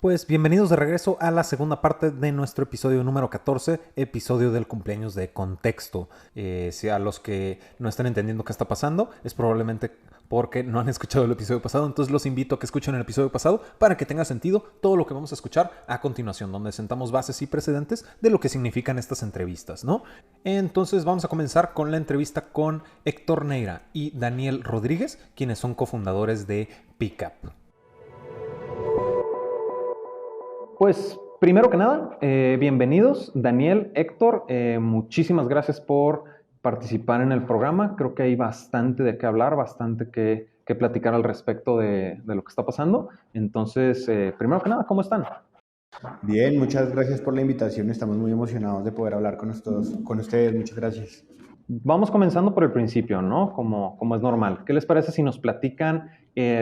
Pues bienvenidos de regreso a la segunda parte de nuestro episodio número 14, episodio del cumpleaños de contexto. Si a los que no están entendiendo qué está pasando, es probablemente porque no han escuchado el episodio pasado, entonces los invito a que escuchen el episodio pasado para que tenga sentido todo lo que vamos a escuchar a continuación, donde sentamos bases y precedentes de lo que significan estas entrevistas, ¿no? Entonces vamos a comenzar con la entrevista con Héctor Neira y Daniel Rodríguez, quienes son cofundadores de Pickup. Pues primero que nada, bienvenidos Daniel, Héctor, muchísimas gracias por participar en el programa. Creo que hay bastante de qué hablar, bastante que platicar al respecto de lo que está pasando. Entonces, primero que nada, ¿cómo están? Bien, muchas gracias por la invitación. Estamos muy emocionados de poder hablar con ustedes. Muchas gracias. Vamos comenzando por el principio, ¿no? Como es normal. ¿Qué les parece si nos platican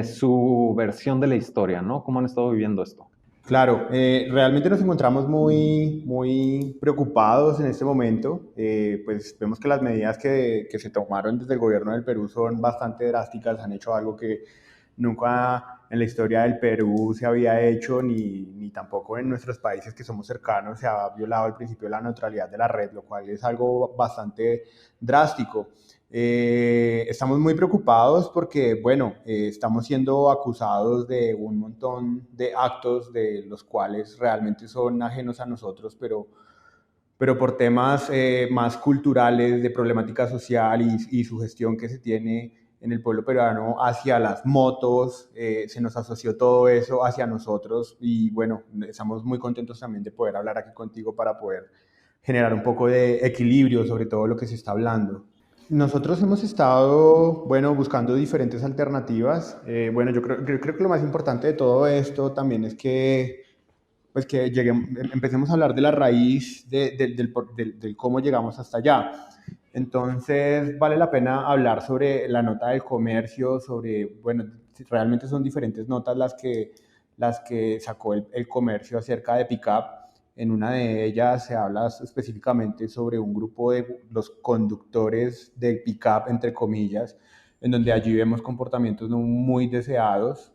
su versión de la historia, ¿no? ¿Cómo han estado viviendo esto? Claro, realmente nos encontramos muy preocupados en este momento. Pues vemos que las medidas que se tomaron desde el gobierno del Perú son bastante drásticas, han hecho algo que nunca en la historia del Perú se había hecho, ni tampoco en nuestros países que somos cercanos se ha violado el principio de la neutralidad de la red, lo cual es algo bastante drástico. Estamos muy preocupados porque, bueno, estamos siendo acusados de un montón de actos de los cuales realmente son ajenos a nosotros, pero por temas más culturales, de problemática social y su gestión que se tiene en el pueblo peruano hacia las motos, se nos asoció todo eso hacia nosotros y bueno, estamos muy contentos también de poder hablar aquí contigo para poder generar un poco de equilibrio sobre todo lo que se está hablando. Nosotros hemos estado, bueno, buscando diferentes alternativas. Bueno, yo creo que lo más importante de todo esto también es que, pues que empecemos a hablar de la raíz del cómo llegamos hasta allá. Entonces, vale la pena hablar sobre la nota del comercio, sobre, bueno, realmente son diferentes notas las que sacó el comercio acerca de Pickup. En una de ellas se habla específicamente sobre un grupo de los conductores del pick-up, entre comillas, en donde allí vemos comportamientos no muy deseados.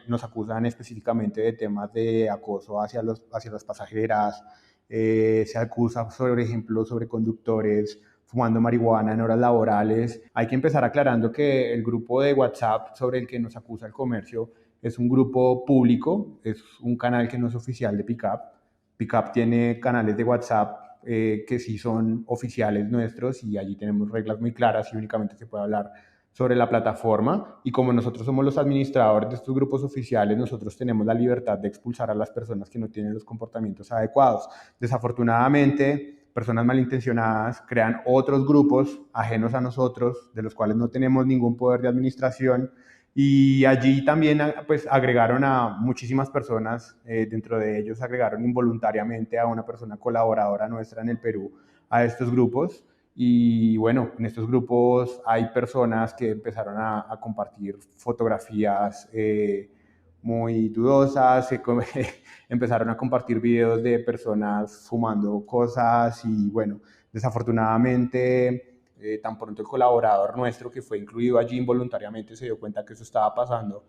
Nos acusan específicamente de temas de acoso hacia las pasajeras. Se acusa, por ejemplo, sobre conductores fumando marihuana en horas laborales. Hay que empezar aclarando que el grupo de WhatsApp sobre el que nos acusa el comercio es un grupo público, es un canal que no es oficial de Pickup. Pickup tiene canales de WhatsApp que sí son oficiales nuestros y allí tenemos reglas muy claras y únicamente se puede hablar sobre la plataforma. Y como nosotros somos los administradores de estos grupos oficiales, nosotros tenemos la libertad de expulsar a las personas que no tienen los comportamientos adecuados. Desafortunadamente, personas malintencionadas crean otros grupos ajenos a nosotros, de los cuales no tenemos ningún poder de administración, y allí también pues agregaron a muchísimas personas, dentro de ellos agregaron involuntariamente a una persona colaboradora nuestra en el Perú a estos grupos. Y bueno, en estos grupos hay personas que empezaron a compartir fotografías muy dudosas, empezaron a compartir videos de personas fumando cosas y bueno, desafortunadamente tan pronto el colaborador nuestro que fue incluido allí involuntariamente se dio cuenta que eso estaba pasando,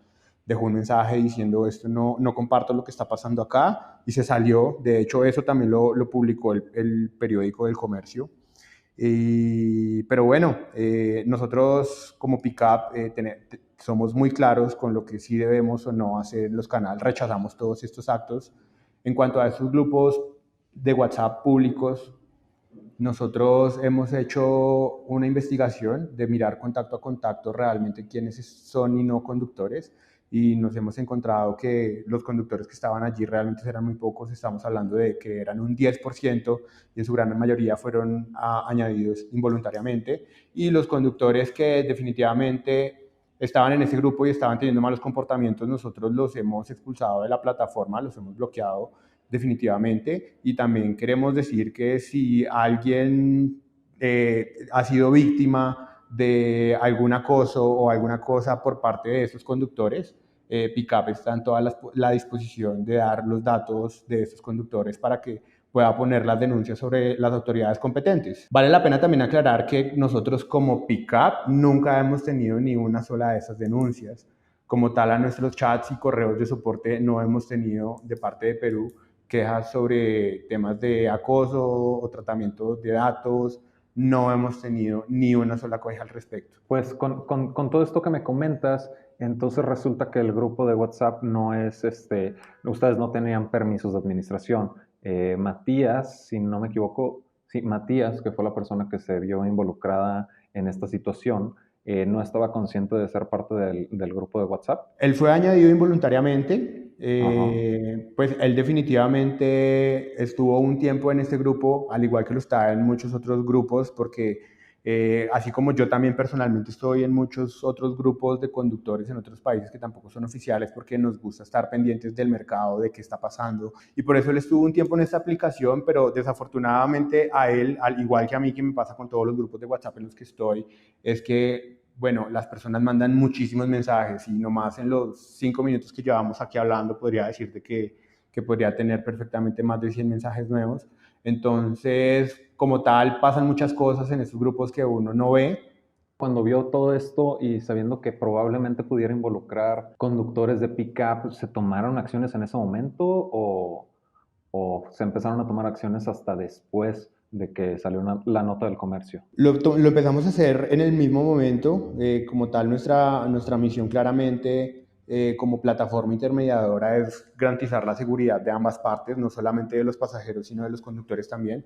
dejó un mensaje diciendo esto no comparto lo que está pasando acá y se salió. De hecho eso también lo publicó el periódico del comercio. Pero bueno, nosotros como Pickup somos muy claros con lo que sí debemos o no hacer en los canales, rechazamos todos estos actos. En cuanto a estos grupos de WhatsApp públicos, nosotros hemos hecho una investigación de mirar contacto a contacto realmente quiénes son y no conductores y nos hemos encontrado que los conductores que estaban allí realmente eran muy pocos, estamos hablando de que eran un 10% y en su gran mayoría fueron añadidos involuntariamente, y los conductores que definitivamente estaban en ese grupo y estaban teniendo malos comportamientos, nosotros los hemos expulsado de la plataforma, los hemos bloqueado definitivamente. Y también queremos decir que si alguien ha sido víctima de algún acoso o alguna cosa por parte de estos conductores, Pickup está en toda la disposición de dar los datos de estos conductores para que pueda poner las denuncias sobre las autoridades competentes. Vale la pena también aclarar que nosotros como Pickup nunca hemos tenido ni una sola de esas denuncias. como tal a nuestros chats y correos de soporte no hemos tenido de parte de Perú quejas sobre temas de acoso o tratamiento de datos. No hemos tenido ni una sola queja al respecto. Pues con todo esto que me comentas, entonces resulta que el grupo de WhatsApp no es, ustedes no tenían permisos de administración. Matías, si no me equivoco, sí, Matías, que fue la persona que se vio involucrada en esta situación, no estaba consciente de ser parte del grupo de WhatsApp. Él fue añadido involuntariamente, Ajá. pues él definitivamente estuvo un tiempo en este grupo, al igual que lo está en muchos otros grupos, porque así como yo también personalmente estoy en muchos otros grupos de conductores en otros países que tampoco son oficiales, porque nos gusta estar pendientes del mercado, de qué está pasando, y por eso él estuvo un tiempo en esta aplicación, pero desafortunadamente a él, al igual que a mí, que me pasa con todos los grupos de WhatsApp en los que estoy, es que bueno, las personas mandan muchísimos mensajes y nomás en los 5 minutos que llevamos aquí hablando podría decirte que podría tener perfectamente más de 100 mensajes nuevos. Entonces, como tal, pasan muchas cosas en estos grupos que uno no ve. Cuando vio todo esto y sabiendo que probablemente pudiera involucrar conductores de pick-up, ¿se tomaron acciones en ese momento o se empezaron a tomar acciones hasta después de que salió la nota del comercio? Lo empezamos a hacer en el mismo momento, como tal nuestra misión claramente como plataforma intermediadora es garantizar la seguridad de ambas partes, no solamente de los pasajeros, sino de los conductores también.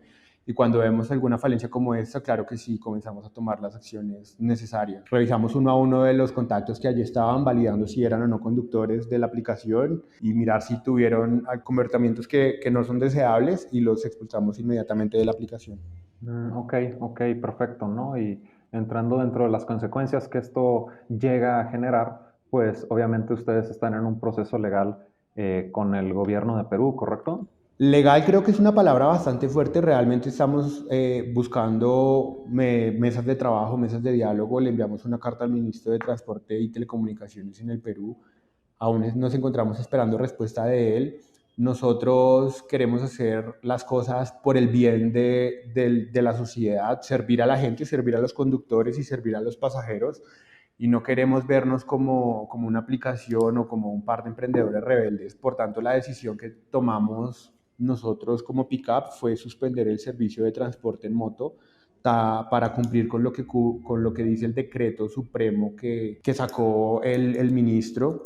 Y cuando vemos alguna falencia como esta, claro que sí, comenzamos a tomar las acciones necesarias. Revisamos uno a uno de los contactos que allí estaban, validando si eran o no conductores de la aplicación y mirar si tuvieron comportamientos que no son deseables y los expulsamos inmediatamente de la aplicación. Ok, ok, perfecto, ¿no? Y entrando dentro de las consecuencias que esto llega a generar, pues obviamente ustedes están en un proceso legal con el gobierno de Perú, ¿correcto? Legal creo que es una palabra bastante fuerte. Realmente estamos buscando mesas de trabajo, mesas de diálogo. Le enviamos una carta al ministro de Transporte y Telecomunicaciones en el Perú. Aún nos encontramos esperando respuesta de él. Nosotros queremos hacer las cosas por el bien de la sociedad, servir a la gente, servir a los conductores y servir a los pasajeros. Y no queremos vernos como una aplicación o como un par de emprendedores rebeldes. Por tanto, la decisión que tomamos nosotros como Pickup fue suspender el servicio de transporte en moto para cumplir con lo que dice el decreto supremo que sacó el ministro,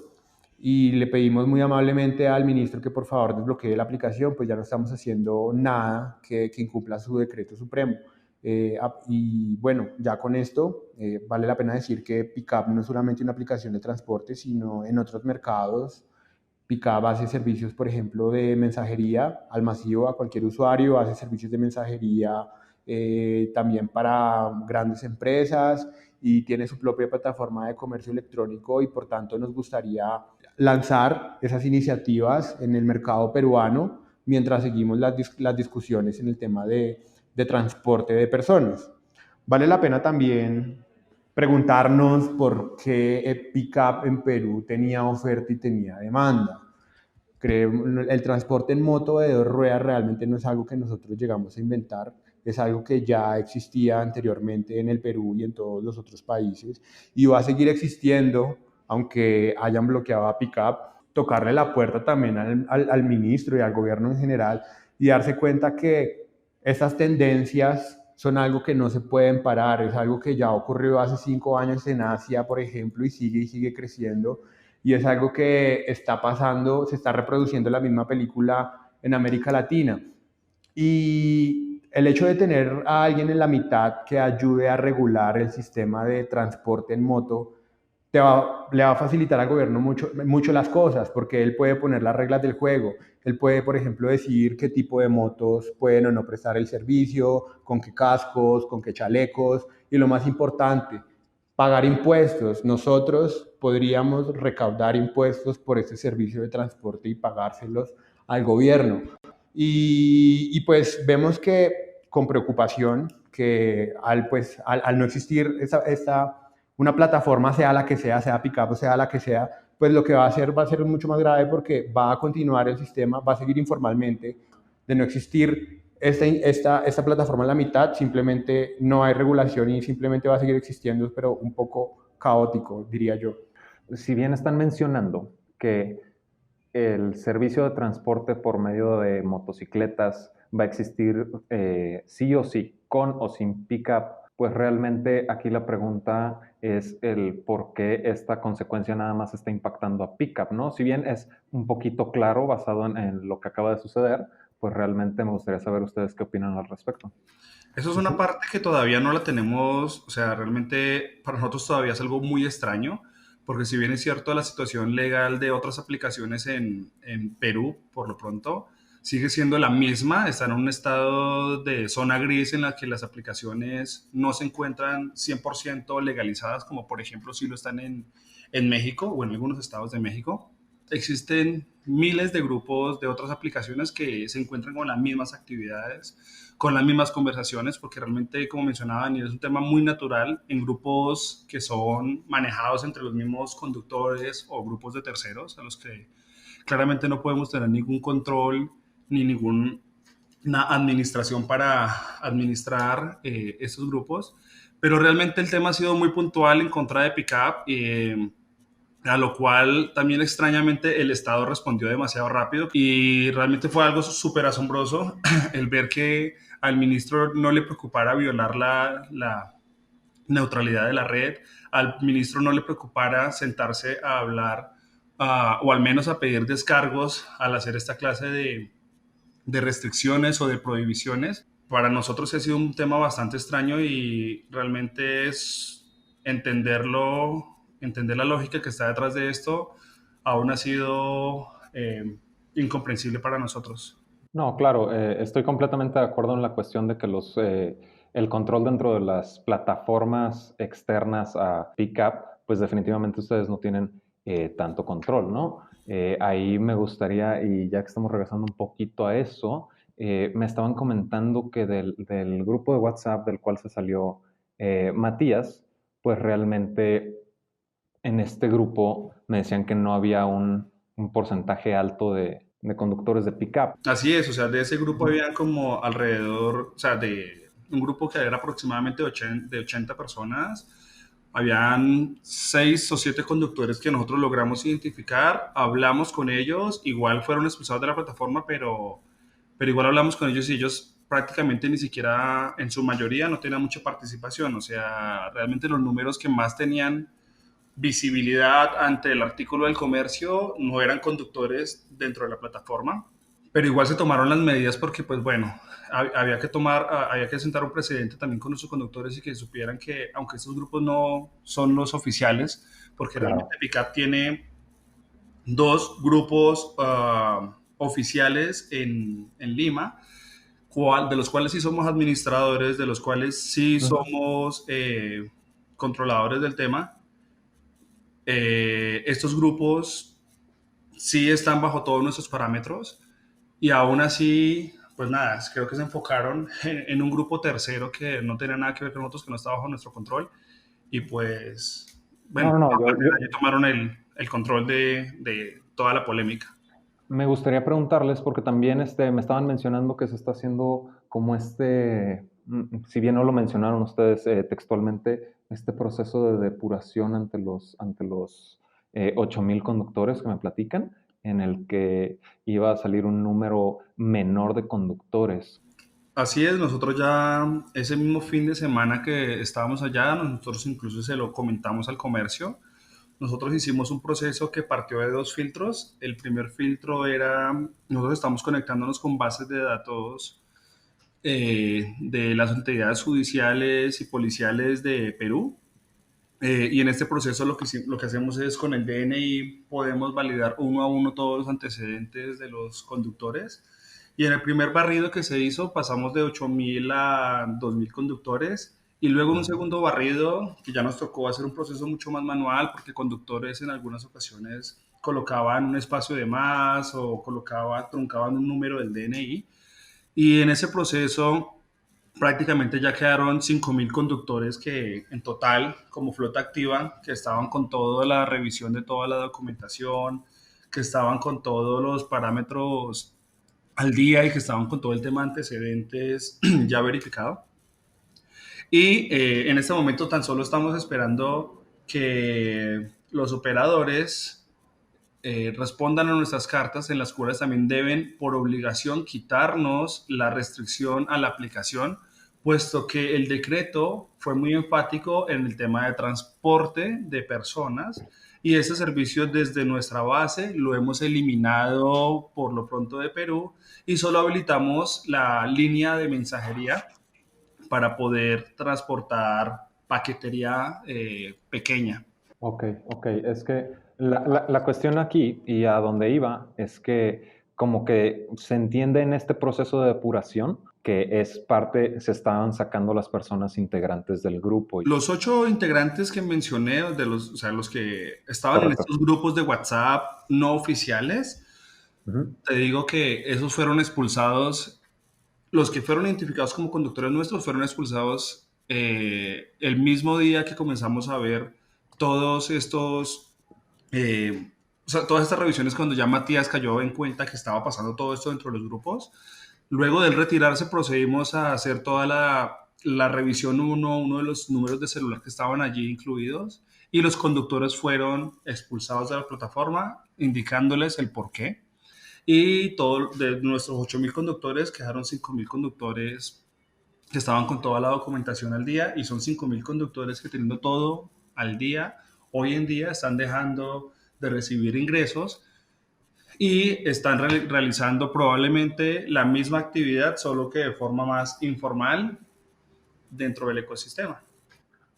y le pedimos muy amablemente al ministro que por favor desbloquee la aplicación, pues ya no estamos haciendo nada que incumpla su decreto supremo. Y bueno, ya con esto vale la pena decir que Pickup no es solamente una aplicación de transporte, sino en otros mercados Pickup hace servicios, por ejemplo, de mensajería al masivo, a cualquier usuario, hace servicios de mensajería también para grandes empresas y tiene su propia plataforma de comercio electrónico, y por tanto nos gustaría lanzar esas iniciativas en el mercado peruano mientras seguimos las discusiones en el tema de transporte de personas. Vale la pena también preguntarnos por qué Pickup en Perú tenía oferta y tenía demanda. El transporte en moto de dos ruedas realmente no es algo que nosotros llegamos a inventar, es algo que ya existía anteriormente en el Perú y en todos los otros países y va a seguir existiendo aunque hayan bloqueado a Pickup. Tocarle la puerta también al ministro y al gobierno en general y darse cuenta que estas tendencias son algo que no se pueden parar, es algo que ya ocurrió hace 5 años en Asia, por ejemplo, y sigue creciendo, y es algo que está pasando, se está reproduciendo la misma película en América Latina. Y el hecho de tener a alguien en la mitad que ayude a regular el sistema de transporte en moto le va a facilitar al gobierno mucho las cosas, porque él puede poner las reglas del juego. Él puede, por ejemplo, decidir qué tipo de motos pueden o no prestar el servicio, con qué cascos, con qué chalecos, y lo más importante, pagar impuestos. Nosotros podríamos recaudar impuestos por este servicio de transporte y pagárselos al gobierno. Pues vemos que con preocupación que al no existir una plataforma, sea la que sea Pickup o sea la que sea, pues lo que va a ser mucho más grave, porque va a continuar el sistema, va a seguir informalmente. De no existir esta plataforma en la mitad, simplemente no hay regulación y simplemente va a seguir existiendo, pero un poco caótico, diría yo. si bien están mencionando que el servicio de transporte por medio de motocicletas va a existir sí o sí, con o sin pickup, pues realmente aquí la pregunta es el por qué esta consecuencia nada más está impactando a pickup, ¿no? Si bien es un poquito claro basado en lo que acaba de suceder, pues realmente me gustaría saber ustedes qué opinan al respecto. Eso es una parte que todavía no la tenemos, o sea, realmente para nosotros todavía es algo muy extraño, porque si bien es cierto la situación legal de otras aplicaciones en Perú, por lo pronto, sigue siendo la misma, está en un estado de zona gris en la que las aplicaciones no se encuentran 100% legalizadas, como por ejemplo si lo están en México o en algunos estados de México. Existen miles de grupos de otras aplicaciones que se encuentran con las mismas actividades, con las mismas conversaciones, porque realmente, como mencionaba Daniel, es un tema muy natural en grupos que son manejados entre los mismos conductores o grupos de terceros, a los que claramente no podemos tener ningún control ni ninguna administración para administrar estos grupos. Pero realmente el tema ha sido muy puntual en contra de Pickup. A lo cual también extrañamente el Estado respondió demasiado rápido y realmente fue algo súper asombroso el ver que al ministro no le preocupara violar la neutralidad de la red, al ministro no le preocupara sentarse a hablar o al menos a pedir descargos al hacer esta clase de restricciones o de prohibiciones. Para nosotros ha sido un tema bastante extraño y realmente es entenderlo, entender la lógica que está detrás de esto, aún ha sido incomprensible para nosotros. No, claro, estoy completamente de acuerdo en la cuestión de que el control dentro de las plataformas externas a Pickup, pues definitivamente ustedes no tienen tanto control, ¿no? Ahí me gustaría, y ya que estamos regresando un poquito a eso, me estaban comentando que del grupo de WhatsApp del cual se salió Matías, pues realmente en este grupo me decían que no había un porcentaje alto de conductores de pickup. Así es, o sea, de ese grupo había como alrededor, o sea, de un grupo que era aproximadamente de 80 personas, habían 6 o 7 conductores que nosotros logramos identificar, hablamos con ellos, igual fueron expulsados de la plataforma, pero igual hablamos con ellos y ellos prácticamente ni siquiera, en su mayoría, no tenían mucha participación, o sea, realmente los números que más tenían visibilidad ante el artículo del comercio no eran conductores dentro de la plataforma, pero igual se tomaron las medidas porque, pues bueno, había que sentar un precedente también con nuestros conductores y que supieran que, aunque estos grupos no son los oficiales, porque Claro. realmente PICAP tiene dos grupos oficiales en Lima, de los cuales sí somos administradores, de los cuales sí somos controladores del tema. Estos grupos sí están bajo todos nuestros parámetros y aún así, pues nada, creo que se enfocaron en un grupo tercero que no tenía nada que ver con nosotros, que no estaba bajo nuestro control y pues, bueno, ya tomaron el control de toda la polémica. Me gustaría preguntarles, porque también me estaban mencionando que se está haciendo como si bien no lo mencionaron ustedes textualmente, este proceso de depuración ante los 8,000 conductores que me platican, en el que iba a salir un número menor de conductores. Así es, nosotros ya ese mismo fin de semana que estábamos allá, nosotros incluso se lo comentamos al comercio. Nosotros hicimos un proceso que partió de dos filtros. El primer filtro era, nosotros estamos conectándonos con bases de datos de las autoridades judiciales y policiales de Perú. Y en este proceso lo que hacemos es con el DNI podemos validar uno a uno todos los antecedentes de los conductores. Y en el primer barrido que se hizo pasamos de 8,000 a 2,000 conductores. Y luego en un segundo barrido, que ya nos tocó hacer un proceso mucho más manual, porque conductores en algunas ocasiones colocaban un espacio de más o truncaban un número del DNI. Y en ese proceso prácticamente ya quedaron 5,000 conductores que en total, como flota activa, que estaban con toda la revisión de toda la documentación, que estaban con todos los parámetros al día y que estaban con todo el tema de antecedentes ya verificado. Y en este momento tan solo estamos esperando que los operadores respondan a nuestras cartas en las cuales también deben por obligación quitarnos la restricción a la aplicación, puesto que el decreto fue muy enfático en el tema de transporte de personas y ese servicio desde nuestra base lo hemos eliminado por lo pronto de Perú y solo habilitamos la línea de mensajería para poder transportar paquetería pequeña. Ok, ok. Es que la cuestión aquí y a donde iba es que como que se entiende en este proceso de depuración que es parte, se estaban sacando las personas integrantes del grupo. Los 8 integrantes que mencioné, o sea, los que estaban en Correcto. estos grupos de WhatsApp no oficiales, Ujú. te digo que esos fueron expulsados, los que fueron identificados como conductores nuestros fueron expulsados el mismo día que comenzamos a ver todos estos, o sea, todas estas revisiones cuando ya Matías cayó en cuenta que estaba pasando todo esto dentro de los grupos. Luego de él retirarse, procedimos a hacer toda la revisión uno de los números de celular que estaban allí incluidos y los conductores fueron expulsados de la plataforma, indicándoles el por qué. Y todo, de nuestros 8.000 conductores, quedaron 5.000 conductores que estaban con toda la documentación al día y son 5.000 conductores que teniendo todo al día, hoy en día están dejando de recibir ingresos y están realizando probablemente la misma actividad, solo que de forma más informal dentro del ecosistema.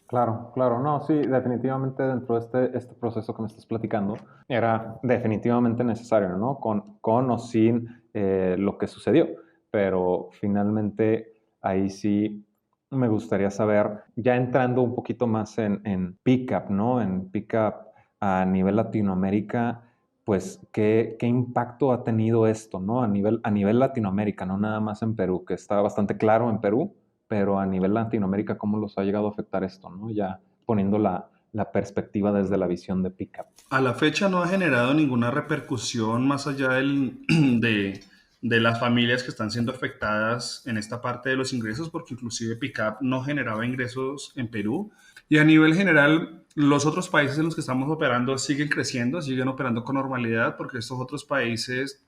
Claro, claro, no, sí, definitivamente dentro de este proceso que me estás platicando era definitivamente necesario, ¿no? Con o sin lo que sucedió, pero finalmente ahí sí me gustaría saber, ya entrando un poquito más en Pickup, ¿no? En Pickup a nivel Latinoamérica, pues, ¿qué impacto ha tenido esto, ¿no? A nivel Latinoamérica, no nada más en Perú, que está bastante claro en Perú, pero a nivel Latinoamérica, ¿cómo los ha llegado a afectar esto, ¿no? Ya poniendo la perspectiva desde la visión de Pickup. A la fecha no ha generado ninguna repercusión más allá de las familias que están siendo afectadas en esta parte de los ingresos, porque inclusive Pickup no generaba ingresos en Perú. Y a nivel general, los otros países en los que estamos operando siguen creciendo, siguen operando con normalidad, porque estos otros países,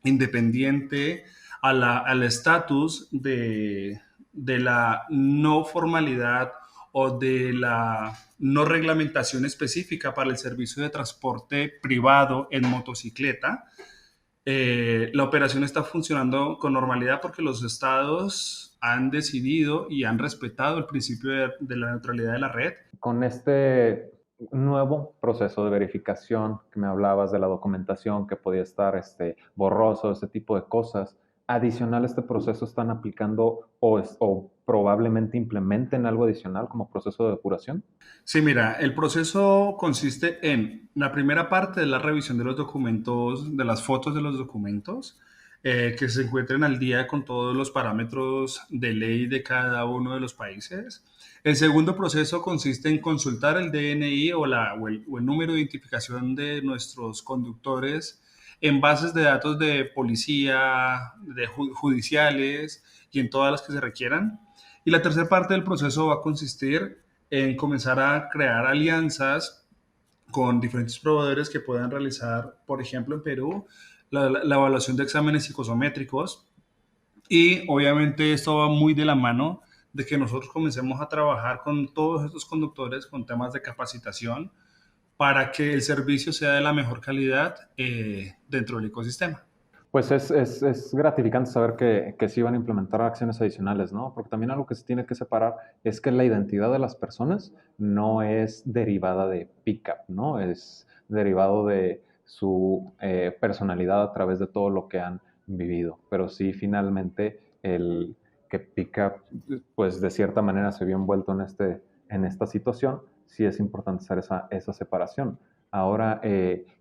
independiente al estatus de la no formalidad o de la no reglamentación específica para el servicio de transporte privado en motocicleta, la operación está funcionando con normalidad porque los estados han decidido y han respetado el principio de la neutralidad de la red. Con este nuevo proceso de verificación que me hablabas de la documentación que podía estar borroso, ese tipo de cosas, adicional a este proceso están aplicando o probablemente implementen algo adicional como proceso de depuración. Sí, mira, el proceso consiste en la primera parte de la revisión de los documentos, de las fotos de los documentos, que se encuentren al día con todos los parámetros de ley de cada uno de los países. El segundo proceso consiste en consultar el DNI o el número de identificación de nuestros conductores en bases de datos de policía, de judiciales y en todas las que se requieran. Y la tercera parte del proceso va a consistir en comenzar a crear alianzas con diferentes proveedores que puedan realizar, por ejemplo, en Perú, la evaluación de exámenes psicométricos. Y obviamente esto va muy de la mano de que nosotros comencemos a trabajar con todos estos conductores con temas de capacitación para que el servicio sea de la mejor calidad dentro del ecosistema. Pues es gratificante saber que sí van a implementar acciones adicionales, ¿no? Porque también algo que se tiene que separar es que la identidad de las personas no es derivada de Pickup, ¿no? Es derivado de su personalidad a través de todo lo que han vivido. Pero sí, finalmente, el que Pickup, pues de cierta manera se vio envuelto en esta situación, sí es importante hacer esa separación. Ahora,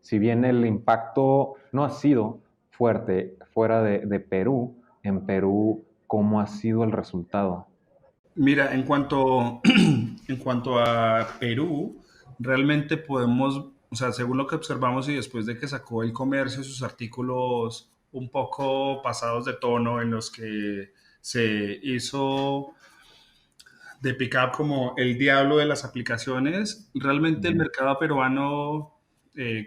si bien el impacto no ha sido fuerte fuera de Perú, en Perú, ¿cómo ha sido el resultado? Mira, en cuanto a Perú, realmente podemos, o sea, según lo que observamos y después de que sacó el comercio sus artículos un poco pasados de tono en los que se hizo de Pickup como el diablo de las aplicaciones, realmente el mercado peruano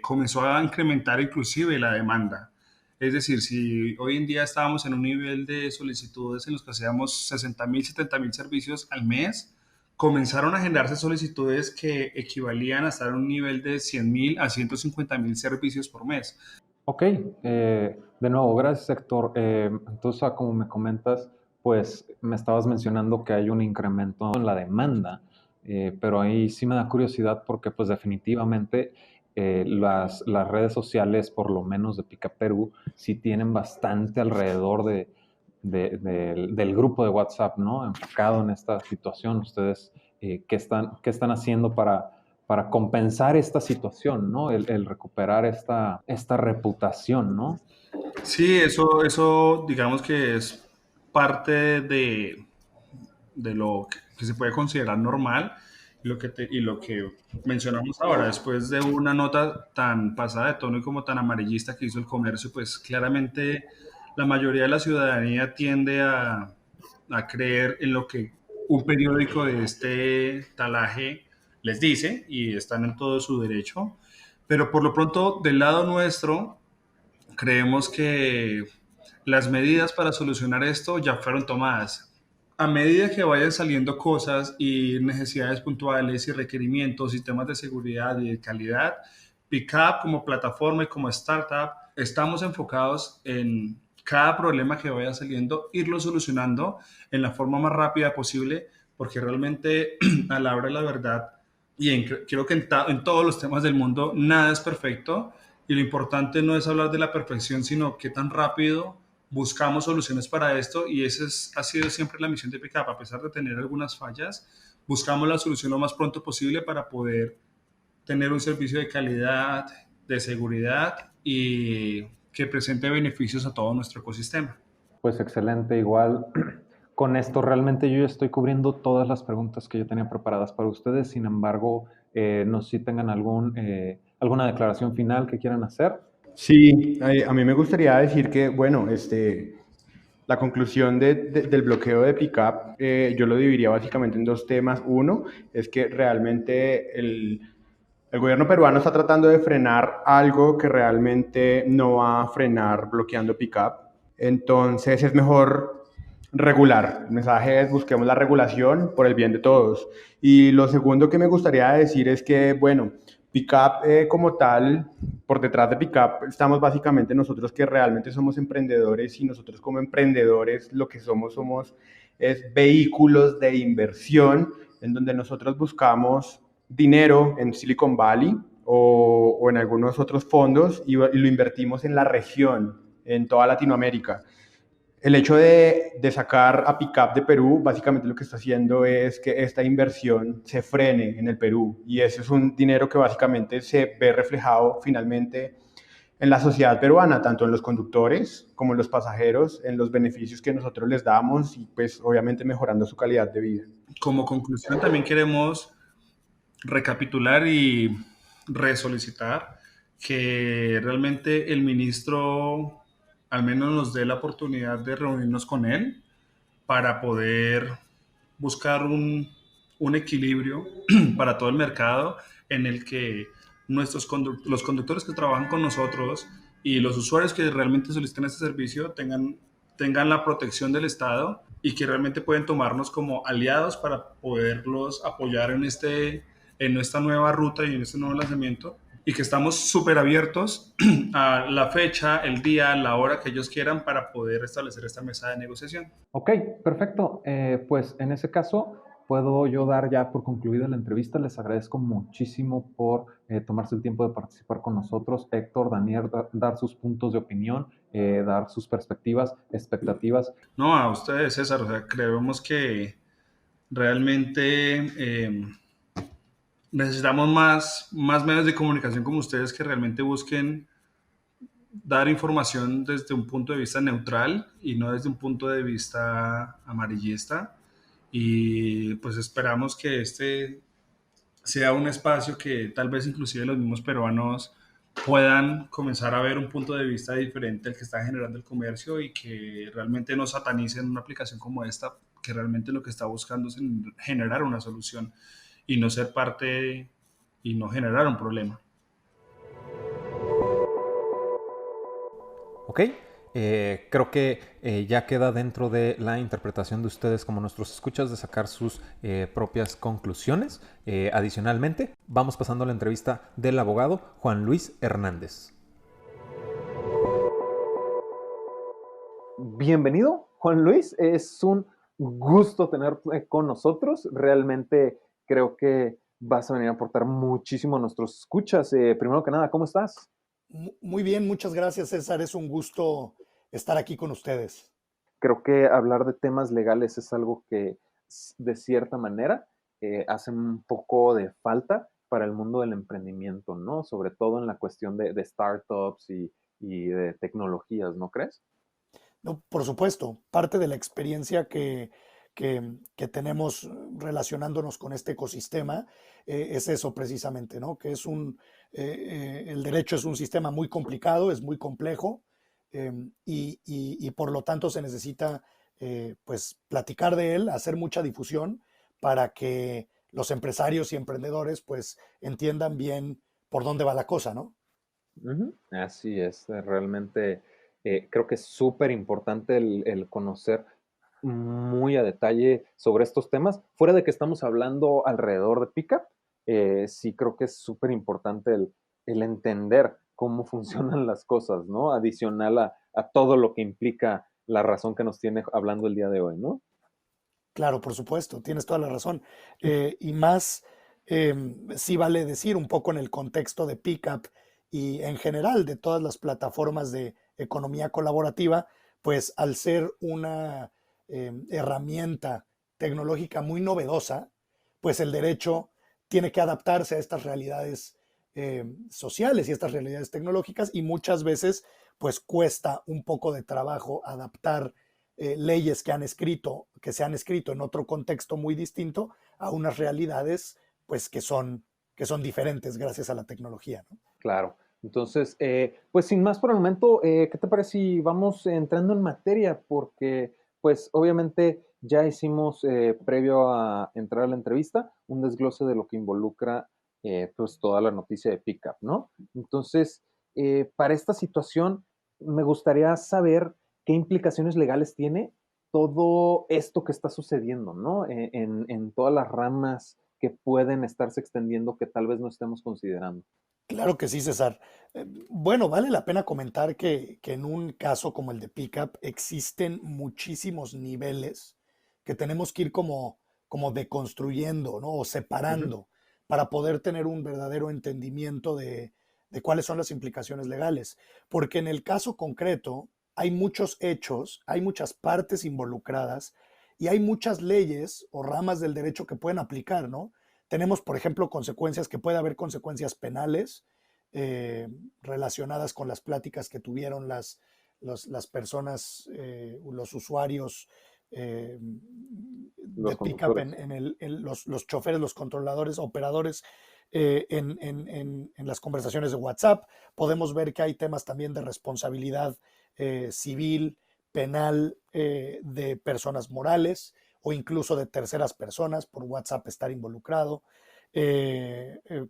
comenzó a incrementar inclusive la demanda. Es decir, si hoy en día estábamos en un nivel de solicitudes en los que hacíamos 60.000, 70.000 servicios al mes, comenzaron a generarse solicitudes que equivalían a estar en un nivel de 100.000 a 150.000 servicios por mes. Ok, de nuevo, gracias Héctor. Entonces, como me comentas, pues me estabas mencionando que hay un incremento en la demanda, pero ahí sí me da curiosidad porque pues definitivamente las redes sociales, por lo menos de Pica Perú, sí tienen bastante alrededor del grupo de WhatsApp, ¿no? Enfocado en esta situación. Ustedes, qué están haciendo para compensar esta situación, ¿no? El recuperar esta reputación, ¿no? Sí, eso digamos que es parte de lo que se puede considerar normal y lo que mencionamos ahora, después de una nota tan pasada de tono y como tan amarillista que hizo el comercio, pues claramente la mayoría de la ciudadanía tiende a creer en lo que un periódico de este talaje les dice y están en todo su derecho. Pero por lo pronto, del lado nuestro, creemos que las medidas para solucionar esto ya fueron tomadas. A medida que vayan saliendo cosas y necesidades puntuales y requerimientos, sistemas de seguridad y de calidad, Pickup como plataforma y como startup estamos enfocados en cada problema que vaya saliendo, irlo solucionando en la forma más rápida posible, porque realmente a la hora de la verdad, creo que en todos los temas del mundo nada es perfecto y lo importante no es hablar de la perfección, sino qué tan rápido buscamos soluciones para esto y ha sido siempre la misión de Pickup. A pesar de tener algunas fallas, buscamos la solución lo más pronto posible para poder tener un servicio de calidad, de seguridad y que presente beneficios a todo nuestro ecosistema. Pues excelente, igual. Con esto realmente yo ya estoy cubriendo todas las preguntas que yo tenía preparadas para ustedes. Sin embargo, no sé si tengan alguna declaración final que quieran hacer. Sí, a mí me gustaría decir que, bueno, la conclusión del bloqueo de Pickup, yo lo dividiría básicamente en dos temas. Uno es que realmente el gobierno peruano está tratando de frenar algo que realmente no va a frenar bloqueando Pickup. Entonces es mejor regular. El mensaje es busquemos la regulación por el bien de todos. Y lo segundo que me gustaría decir es que, bueno, Pickup como tal, por detrás de Pickup estamos básicamente nosotros que realmente somos emprendedores y nosotros como emprendedores lo que somos es vehículos de inversión en donde nosotros buscamos dinero en Silicon Valley o en algunos otros fondos y lo invertimos en la región, en toda Latinoamérica. El hecho de sacar a Pickup de Perú, básicamente lo que está haciendo es que esta inversión se frene en el Perú y ese es un dinero que básicamente se ve reflejado finalmente en la sociedad peruana, tanto en los conductores como en los pasajeros, en los beneficios que nosotros les damos y pues obviamente mejorando su calidad de vida. Como conclusión, también queremos recapitular y resolicitar que realmente el ministro al menos nos dé la oportunidad de reunirnos con él para poder buscar un equilibrio para todo el mercado en el que los conductores que trabajan con nosotros y los usuarios que realmente solicitan este servicio tengan la protección del Estado y que realmente pueden tomarnos como aliados para poderlos apoyar en esta nueva ruta y en este nuevo lanzamiento y que estamos súper abiertos a la fecha, el día, la hora que ellos quieran para poder establecer esta mesa de negociación. Ok, perfecto. Pues en ese caso, puedo yo dar ya por concluida la entrevista. Les agradezco muchísimo por tomarse el tiempo de participar con nosotros. Héctor, Daniel, dar sus puntos de opinión, dar sus perspectivas, expectativas. No, a ustedes, César, o sea, creemos que realmente necesitamos más medios de comunicación como ustedes que realmente busquen dar información desde un punto de vista neutral y no desde un punto de vista amarillista. Y pues esperamos que este sea un espacio que tal vez inclusive los mismos peruanos puedan comenzar a ver un punto de vista diferente al que está generando el comercio y que realmente no satanicen una aplicación como esta que realmente lo que está buscando es generar una solución y no ser parte y no generar un problema. Ok, creo que ya queda dentro de la interpretación de ustedes como nuestros escuchas de sacar sus propias conclusiones. Adicionalmente, vamos pasando a la entrevista del abogado Juan Luis Hernández. Bienvenido, Juan Luis. Es un gusto tenerte con nosotros. Realmente creo que vas a venir a aportar muchísimo a nuestros escuchas. Primero que nada, ¿cómo estás? Muy bien, muchas gracias, César. Es un gusto estar aquí con ustedes. Creo que hablar de temas legales es algo que de cierta manera hace un poco de falta para el mundo del emprendimiento, ¿no? Sobre todo en la cuestión de startups y de tecnologías, ¿no crees? No, por supuesto, parte de la experiencia que tenemos relacionándonos con este ecosistema es eso precisamente, ¿no? Que el derecho es un sistema muy complicado, es muy complejo y por lo tanto se necesita pues platicar de él, hacer mucha difusión para que los empresarios y emprendedores pues entiendan bien por dónde va la cosa, ¿no? Ujú. Así es, realmente creo que es súper importante el conocer muy a detalle sobre estos temas. Fuera de que estamos hablando alrededor de Pickup, sí creo que es súper importante el entender cómo funcionan las cosas, ¿no? Adicional a todo lo que implica la razón que nos tiene hablando el día de hoy, ¿no? Claro, por supuesto, tienes toda la razón. Y más, sí vale decir un poco en el contexto de Pickup y en general de todas las plataformas de economía colaborativa, pues al ser una herramienta tecnológica muy novedosa, pues el derecho tiene que adaptarse a estas realidades sociales y estas realidades tecnológicas y muchas veces pues cuesta un poco de trabajo adaptar leyes que se han escrito en otro contexto muy distinto a unas realidades pues que son diferentes gracias a la tecnología, ¿no? Claro. Entonces, pues sin más por el momento, ¿qué te parece si vamos entrando en materia? Porque, pues obviamente ya hicimos, previo a entrar a la entrevista, un desglose de lo que involucra, pues toda la noticia de Pickup, ¿no? Entonces, para esta situación, me gustaría saber qué implicaciones legales tiene todo esto que está sucediendo, ¿no? En todas las ramas que pueden estarse extendiendo que tal vez no estemos considerando. Claro que sí, César. Bueno, vale la pena comentar que en un caso como el de Pickup existen muchísimos niveles que tenemos que ir como deconstruyendo, ¿no? O Ujú. separando para poder tener un verdadero entendimiento de cuáles son las implicaciones legales. Porque en el caso concreto hay muchos hechos, hay muchas partes involucradas y hay muchas leyes o ramas del derecho que pueden aplicar, ¿no? Tenemos, por ejemplo, consecuencias que puede haber consecuencias penales eh, relacionadas con las pláticas que tuvieron las personas, los usuarios de Los pickup conductores. los choferes, los controladores, operadores en las conversaciones de WhatsApp. Podemos ver que hay temas también de responsabilidad civil, penal de personas morales o incluso de terceras personas por WhatsApp estar involucrado,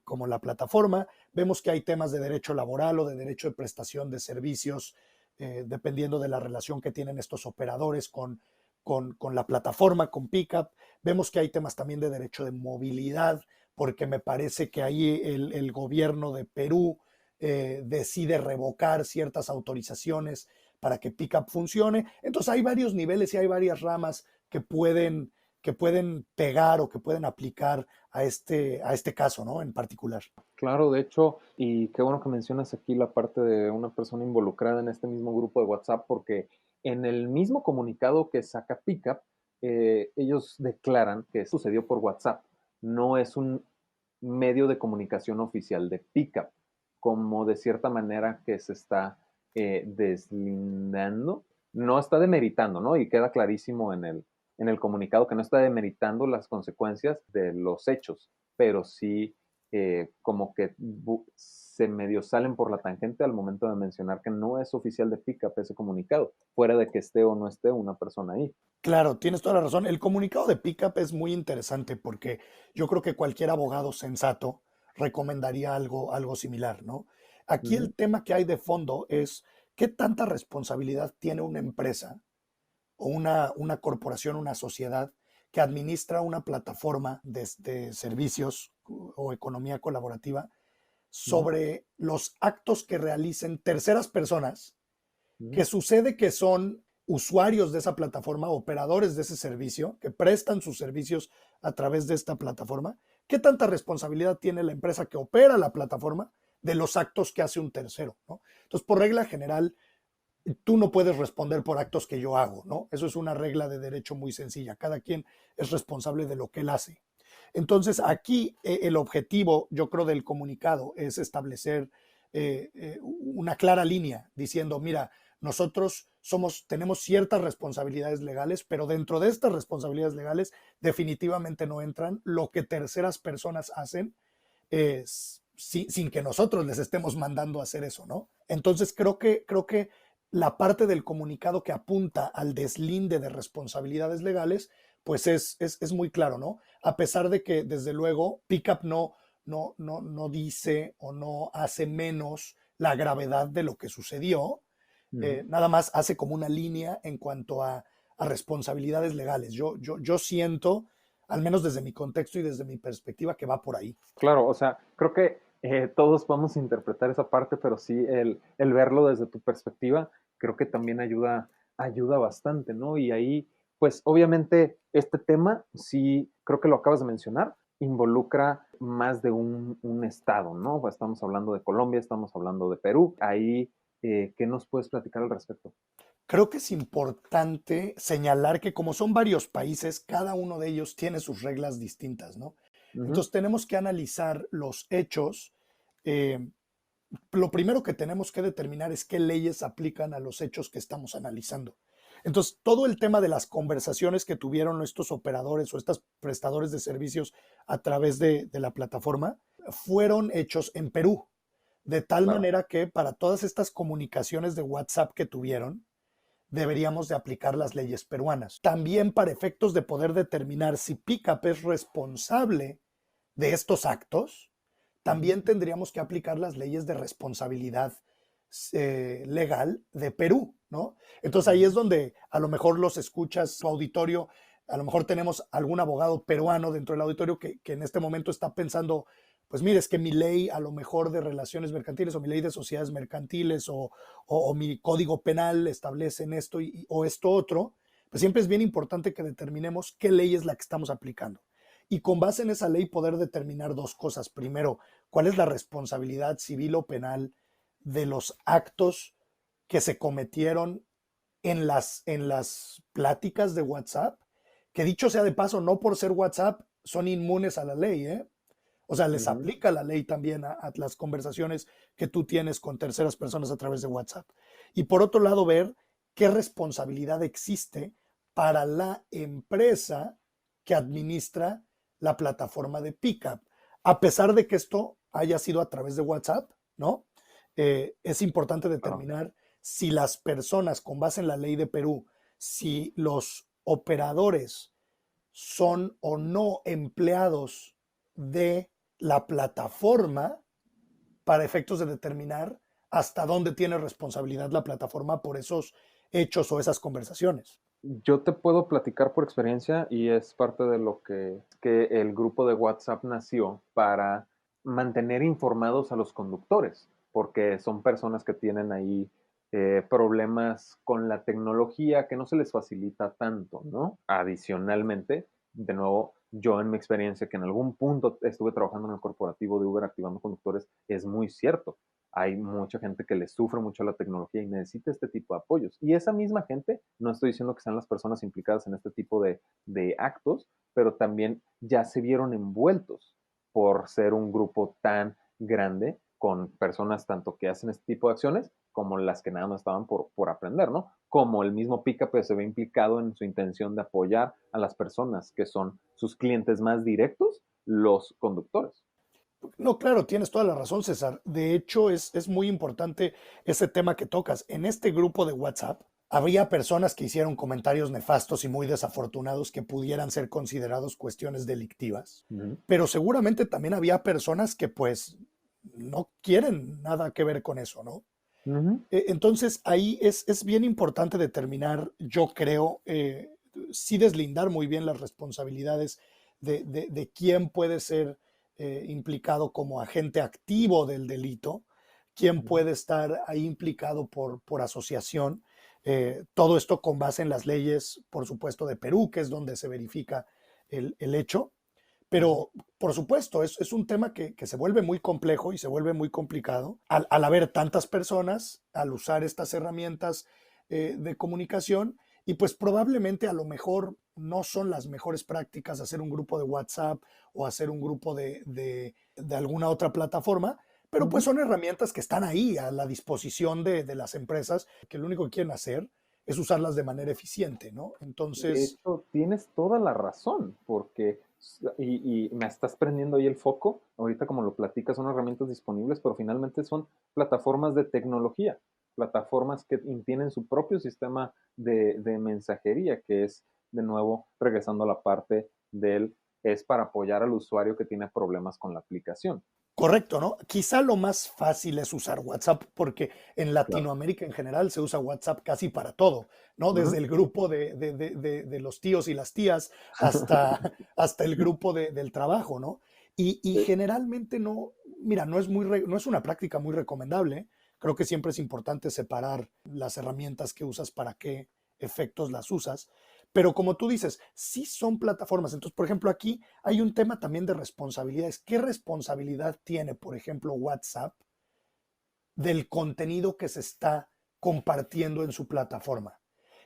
como la plataforma. Vemos que hay temas de derecho laboral o de derecho de prestación de servicios, dependiendo de la relación que tienen estos operadores con la plataforma, con Pickup. Vemos que hay temas también de derecho de movilidad, porque me parece que ahí el gobierno de Perú decide revocar ciertas autorizaciones para que Pickup funcione. Entonces hay varios niveles y hay varias ramas que pueden pegar o que pueden aplicar a este caso, ¿no? En particular. Claro, de hecho, y qué bueno que mencionas aquí la parte de una persona involucrada en este mismo grupo de WhatsApp, porque en el mismo comunicado que saca Pickup, ellos declaran que sucedió por WhatsApp. No es un medio de comunicación oficial de Pickup, como de cierta manera que se está deslindando, no está demeritando, ¿no? Y queda clarísimo en el comunicado que no está demeritando las consecuencias de los hechos, pero sí como que se medio salen por la tangente al momento de mencionar que no es oficial de Pickup ese comunicado, fuera de que esté o no esté una persona ahí. Claro, tienes toda la razón. El comunicado de Pickup es muy interesante porque yo creo que cualquier abogado sensato recomendaría algo similar, ¿no? Aquí el tema que hay de fondo es qué tanta responsabilidad tiene una empresa o una corporación, una sociedad que administra una plataforma de servicios o economía colaborativa sobre los actos que realicen terceras personas, que sucede que son usuarios de esa plataforma, operadores de ese servicio, que prestan sus servicios a través de esta plataforma. ¿Qué tanta responsabilidad tiene la empresa que opera la plataforma de los actos que hace un tercero, ¿no? Entonces, por regla general, tú no puedes responder por actos que yo hago, ¿no? Eso es una regla de derecho muy sencilla. Cada quien es responsable de lo que él hace. Entonces, aquí el objetivo, yo creo, del comunicado es establecer una clara línea diciendo, mira, nosotros tenemos ciertas responsabilidades legales, pero dentro de estas responsabilidades legales definitivamente no entran lo que terceras personas hacen sin que nosotros les estemos mandando a hacer eso, ¿no? Entonces creo que la parte del comunicado que apunta al deslinde de responsabilidades legales, pues es muy claro, ¿no? A pesar de que, desde luego, Pickup no dice o no hace menos la gravedad de lo que sucedió, nada más hace como una línea en cuanto a responsabilidades legales. Yo siento, al menos desde mi contexto y desde mi perspectiva, que va por ahí. Claro, o sea, creo que todos podemos interpretar esa parte, pero sí el verlo desde tu perspectiva, creo que también ayuda bastante, ¿no? Y ahí, pues obviamente este tema, sí, creo que lo acabas de mencionar, involucra más de un estado, ¿no? Pues estamos hablando de Colombia, estamos hablando de Perú. Ahí, ¿qué nos puedes platicar al respecto? Creo que es importante señalar que como son varios países, cada uno de ellos tiene sus reglas distintas, ¿no? Entonces tenemos que analizar los hechos. Lo primero que tenemos que determinar es qué leyes aplican a los hechos que estamos analizando. Entonces, todo el tema de las conversaciones que tuvieron estos operadores o estos prestadores de servicios a través de la plataforma fueron hechos en Perú, de tal Claro. manera que para todas estas comunicaciones de WhatsApp que tuvieron, deberíamos de aplicar las leyes peruanas. También para efectos de poder determinar si Pickup es responsable de estos actos, también tendríamos que aplicar las leyes de responsabilidad legal de Perú, ¿no? Entonces ahí es donde a lo mejor los escuchas, tu auditorio, a lo mejor tenemos algún abogado peruano dentro del auditorio que en este momento está pensando, pues mire, es que mi ley a lo mejor de relaciones mercantiles o mi ley de sociedades mercantiles o mi código penal establecen esto o esto otro, pues siempre es bien importante que determinemos qué ley es la que estamos aplicando. Y con base en esa ley poder determinar dos cosas. Primero, cuál es la responsabilidad civil o penal de los actos que se cometieron en las pláticas de WhatsApp, que dicho sea de paso, no por ser WhatsApp son inmunes a la ley, ¿eh? O sea, les aplica la ley también a las conversaciones que tú tienes con terceras personas a través de WhatsApp. Y por otro lado, ver qué responsabilidad existe para la empresa que administra la plataforma de Pickup. A pesar de que esto haya sido a través de WhatsApp, ¿no? Es importante determinar si las personas, con base en la ley de Perú, si los operadores son o no empleados de la plataforma para efectos de determinar hasta dónde tiene responsabilidad la plataforma por esos hechos o esas conversaciones. Yo te puedo platicar por experiencia y es parte de lo que el grupo de WhatsApp nació para mantener informados a los conductores, porque son personas que tienen ahí problemas con la tecnología que no se les facilita tanto, ¿no? Adicionalmente, de nuevo, yo en mi experiencia que en algún punto estuve trabajando en el corporativo de Uber activando conductores, es muy cierto. Hay mucha gente que le sufre mucho la tecnología y necesita este tipo de apoyos. Y esa misma gente, no estoy diciendo que sean las personas implicadas en este tipo de actos, pero también ya se vieron envueltos por ser un grupo tan grande con personas tanto que hacen este tipo de acciones como las que nada más estaban por aprender, ¿no? Como el mismo Pickup pues, se ve implicado en su intención de apoyar a las personas que son sus clientes más directos, los conductores. No, claro, tienes toda la razón, César. De hecho, es muy importante ese tema que tocas. En este grupo de WhatsApp habría personas que hicieron comentarios nefastos y muy desafortunados que pudieran ser considerados cuestiones delictivas, Ujú. pero seguramente también había personas que pues no quieren nada que ver con eso, ¿no? Ujú. Entonces ahí es bien importante determinar, yo creo, sí deslindar muy bien las responsabilidades de quién puede ser implicado como agente activo del delito, quién Ujú. puede estar ahí implicado por asociación. Todo esto con base en las leyes, por supuesto, de Perú, que es donde se verifica el hecho. Ujú. Pero, por supuesto, es un tema que se vuelve muy complejo y se vuelve muy complicado al haber tantas personas, al usar estas herramientas de comunicación y pues probablemente a lo mejor no son las mejores prácticas hacer un grupo de WhatsApp o hacer un grupo de alguna otra plataforma, pero pues Ujú. son herramientas que están ahí a la disposición de las empresas que lo único que quieren hacer es usarlas de manera eficiente, ¿no? De Entonces, hecho, tienes toda la razón, porque, y me estás prendiendo ahí el foco, ahorita como lo platicas, son herramientas disponibles, pero finalmente son plataformas de tecnología, plataformas que tienen su propio sistema de mensajería, que es, de nuevo, regresando a la parte del, es para apoyar al usuario que tiene problemas con la aplicación. correcto, ¿no? Quizá lo más fácil es usar WhatsApp porque en Claro. Latinoamérica en general se usa WhatsApp casi para todo, ¿no? Desde Ujú. el grupo de los tíos y las tías hasta, hasta el grupo del trabajo, ¿no? Y Sí. generalmente no, mira, no es una práctica muy recomendable. Creo que siempre es importante separar las herramientas que usas para qué efectos las usas. Pero como tú dices, sí son plataformas. Entonces, por ejemplo, aquí hay un tema también de responsabilidades. ¿Qué responsabilidad tiene, por ejemplo, WhatsApp del contenido que se está compartiendo en su plataforma?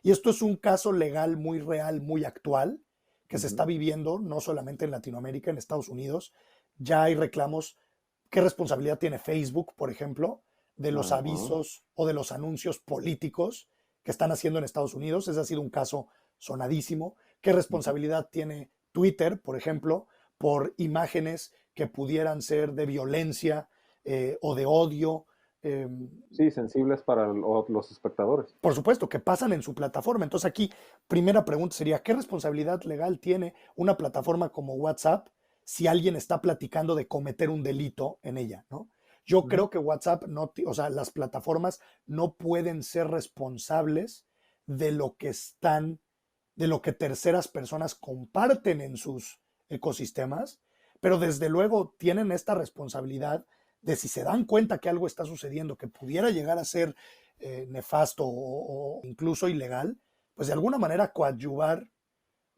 Y esto es un caso legal muy real, muy actual, que se está Ujú. viviendo no solamente en Latinoamérica, en Estados Unidos. Ya hay reclamos. ¿Qué responsabilidad tiene Facebook, por ejemplo, de los Ajá. avisos o de los anuncios políticos que están haciendo en Estados Unidos? Ese ha sido un caso sonadísimo. ¿Qué Ujú. responsabilidad tiene Twitter, por ejemplo, por imágenes que pudieran ser de violencia o de odio? Eh, Sí, sensibles para los espectadores. por supuesto, que pasan en su plataforma. Entonces aquí, primera pregunta sería, ¿qué responsabilidad legal tiene una plataforma como WhatsApp si alguien está platicando de cometer un delito en ella, ¿no? Yo Ujú. creo que WhatsApp no, o sea, las plataformas no pueden ser responsables de lo que están, de lo que terceras personas comparten en sus ecosistemas, pero desde luego tienen esta responsabilidad de si se dan cuenta que algo está sucediendo, que pudiera llegar a ser nefasto o incluso ilegal, pues de alguna manera coadyuvar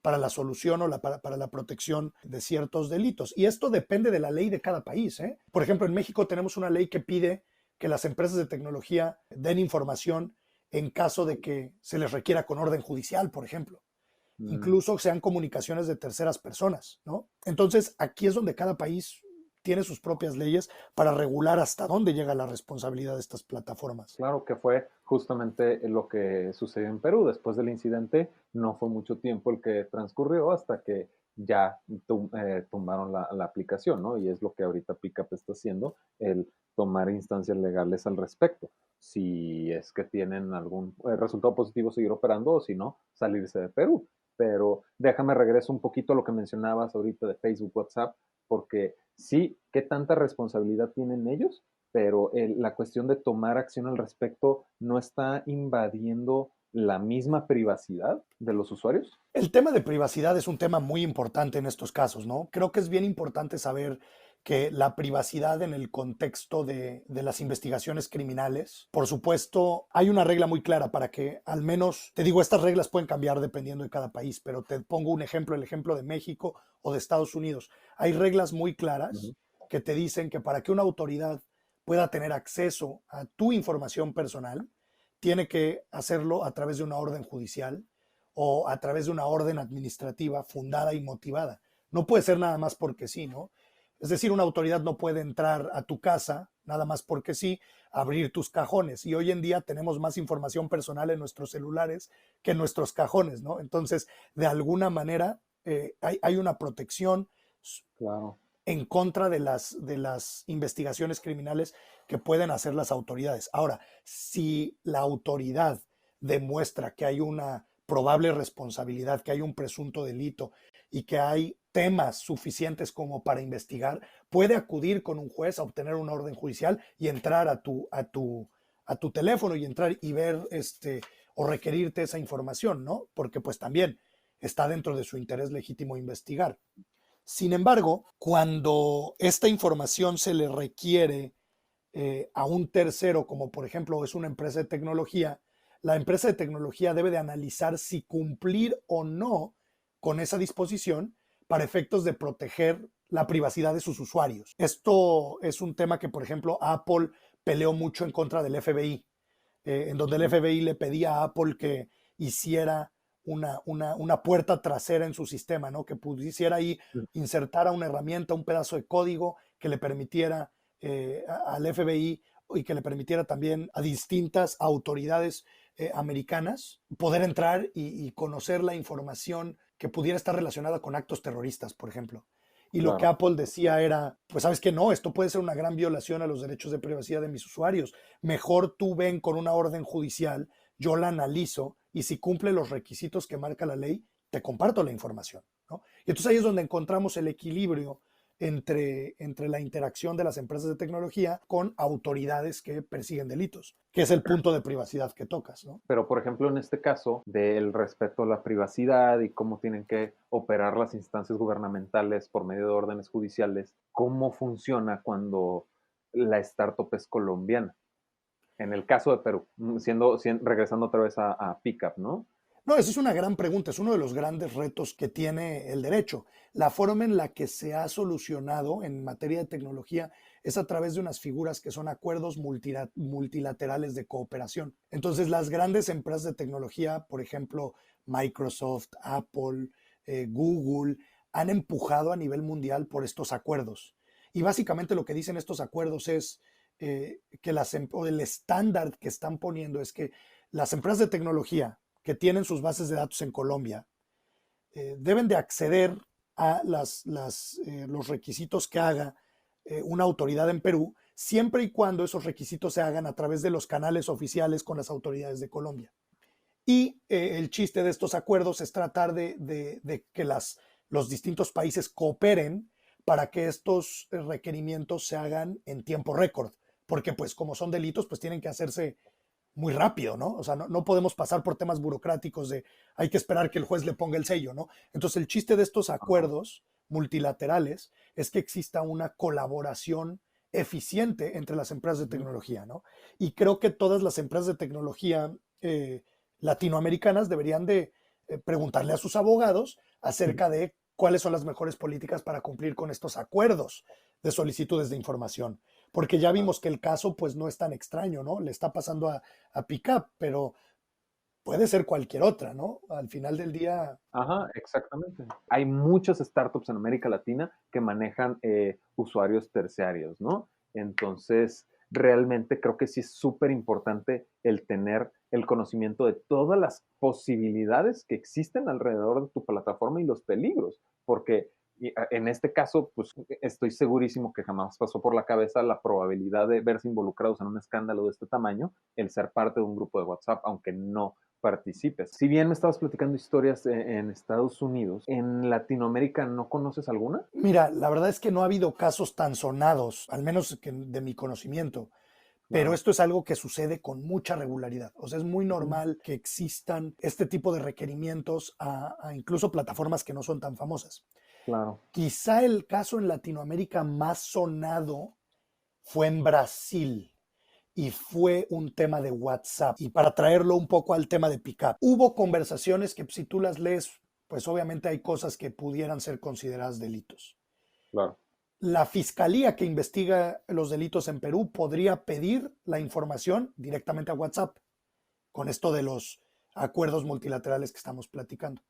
para la solución o para la protección de ciertos delitos. Y esto depende de la ley de cada país, ¿eh? Por ejemplo, en México tenemos una ley que pide que las empresas de tecnología den información en caso de que se les requiera con orden judicial, por ejemplo. Mm. Incluso sean comunicaciones de terceras personas, ¿no? Entonces, aquí es donde cada país tiene sus propias leyes para regular hasta dónde llega la responsabilidad de estas plataformas. Claro que fue justamente lo que sucedió en Perú. Después del incidente, no fue mucho tiempo el que transcurrió hasta que ya tumbaron la aplicación, ¿no? Y es lo que ahorita Pickup está haciendo, el tomar instancias legales al respecto. Si es que tienen algún resultado positivo, seguir operando, o si no, salirse de Perú. Pero déjame regreso un poquito a lo que mencionabas ahorita de Facebook, WhatsApp, porque sí, ¿qué tanta responsabilidad tienen ellos? Pero la cuestión de tomar acción al respecto no está invadiendo la misma privacidad de los usuarios. El tema de privacidad es un tema muy importante en estos casos, ¿no? Creo que es bien importante saber que la privacidad en el contexto de las investigaciones criminales, por supuesto, hay una regla muy clara para que al menos, te digo, estas reglas pueden cambiar dependiendo de cada país, pero te pongo un ejemplo, el ejemplo de México o de Estados Unidos. Hay reglas muy claras Ujú. que te dicen que para que una autoridad pueda tener acceso a tu información personal, tiene que hacerlo a través de una orden judicial o a través de una orden administrativa fundada y motivada. No puede ser nada más porque sí, ¿no? Es decir, una autoridad no puede entrar a tu casa nada más porque sí, abrir tus cajones. Y hoy en día tenemos más información personal en nuestros celulares que en nuestros cajones, ¿no? Entonces, de alguna manera, hay una protección. Claro. en contra de las investigaciones criminales que pueden hacer las autoridades. Ahora, si la autoridad demuestra que hay una probable responsabilidad, que hay un presunto delito y que hay temas suficientes como para investigar, puede acudir con un juez a obtener una orden judicial y entrar a tu teléfono y entrar y ver o requerirte esa información, ¿no? Porque pues también está dentro de su interés legítimo investigar. Sin embargo, cuando esta información se le requiere a un tercero, como por ejemplo es una empresa de tecnología, la empresa de tecnología debe de analizar si cumplir o no con esa disposición para efectos de proteger la privacidad de sus usuarios. Esto es un tema que, por ejemplo, Apple peleó mucho en contra del FBI, en donde el FBI le pedía a Apple que hiciera una puerta trasera en su sistema, ¿no? Que pudiera ahí insertar una herramienta, un pedazo de código que le permitiera al FBI y que le permitiera también a distintas autoridades americanas poder entrar y conocer la información que pudiera estar relacionada con actos terroristas, por ejemplo. Y lo que Apple decía era, pues sabes que no, esto puede ser una gran violación a los derechos de privacidad de mis usuarios. Mejor tú ven con una orden judicial, yo la analizo y si cumple los requisitos que marca la ley, te comparto la información, ¿no? Y entonces ahí es donde encontramos el equilibrio entre la interacción de las empresas de tecnología con autoridades que persiguen delitos, que es el punto de privacidad que tocas, ¿no? Pero, por ejemplo, en este caso del respeto a la privacidad y cómo tienen que operar las instancias gubernamentales por medio de órdenes judiciales, ¿cómo funciona cuando la startup es colombiana? En el caso de Perú, regresando otra vez a Pickup, ¿no? No, esa es una gran pregunta, es uno de los grandes retos que tiene el derecho. La forma en la que se ha solucionado en materia de tecnología es a través de unas figuras que son acuerdos multilaterales de cooperación. Entonces, las grandes empresas de tecnología, por ejemplo, Microsoft, Apple, Google, han empujado a nivel mundial por estos acuerdos. Y básicamente lo que dicen estos acuerdos es que el estándar que están poniendo es que las empresas de tecnología que tienen sus bases de datos en Colombia, deben de acceder a los requisitos que haga una autoridad en Perú, siempre y cuando esos requisitos se hagan a través de los canales oficiales con las autoridades de Colombia. Y el chiste de estos acuerdos es tratar de que los distintos países cooperen para que estos requerimientos se hagan en tiempo récord, porque pues como son delitos, pues tienen que hacerse muy rápido, ¿no? O sea, no podemos pasar por temas burocráticos de hay que esperar que el juez le ponga el sello, ¿no? Entonces, el chiste de estos acuerdos multilaterales es que exista una colaboración eficiente entre las empresas de tecnología, ¿no? Y creo que todas las empresas de tecnología latinoamericanas deberían de preguntarle a sus abogados acerca de cuáles son las mejores políticas para cumplir con estos acuerdos de solicitudes de información. Porque ya vimos que el caso pues no es tan extraño, ¿no? Le está pasando a Pickup, pero puede ser cualquier otra, ¿no? Al final del día. Ajá, exactamente. Hay muchas startups en América Latina que manejan usuarios terciarios, ¿no? Entonces, realmente creo que sí es súper importante el tener el conocimiento de todas las posibilidades que existen alrededor de tu plataforma y los peligros, porque en este caso, pues estoy segurísimo que jamás pasó por la cabeza la probabilidad de verse involucrados en un escándalo de este tamaño, el ser parte de un grupo de WhatsApp, aunque no participes. Si bien me estabas platicando historias en Estados Unidos, ¿en Latinoamérica no conoces alguna? Mira, la verdad es que no ha habido casos tan sonados, al menos de mi conocimiento, pero esto es algo que sucede con mucha regularidad. O sea, es muy normal que existan este tipo de requerimientos a incluso plataformas que no son tan famosas. Claro. Quizá el caso en Latinoamérica más sonado fue en Brasil y fue un tema de WhatsApp. Y para traerlo un poco al tema de Pickup, hubo conversaciones que si tú las lees, pues obviamente hay cosas que pudieran ser consideradas delitos. Claro. La fiscalía que investiga los delitos en Perú podría pedir la información directamente a WhatsApp con esto de los acuerdos multilaterales que estamos platicando.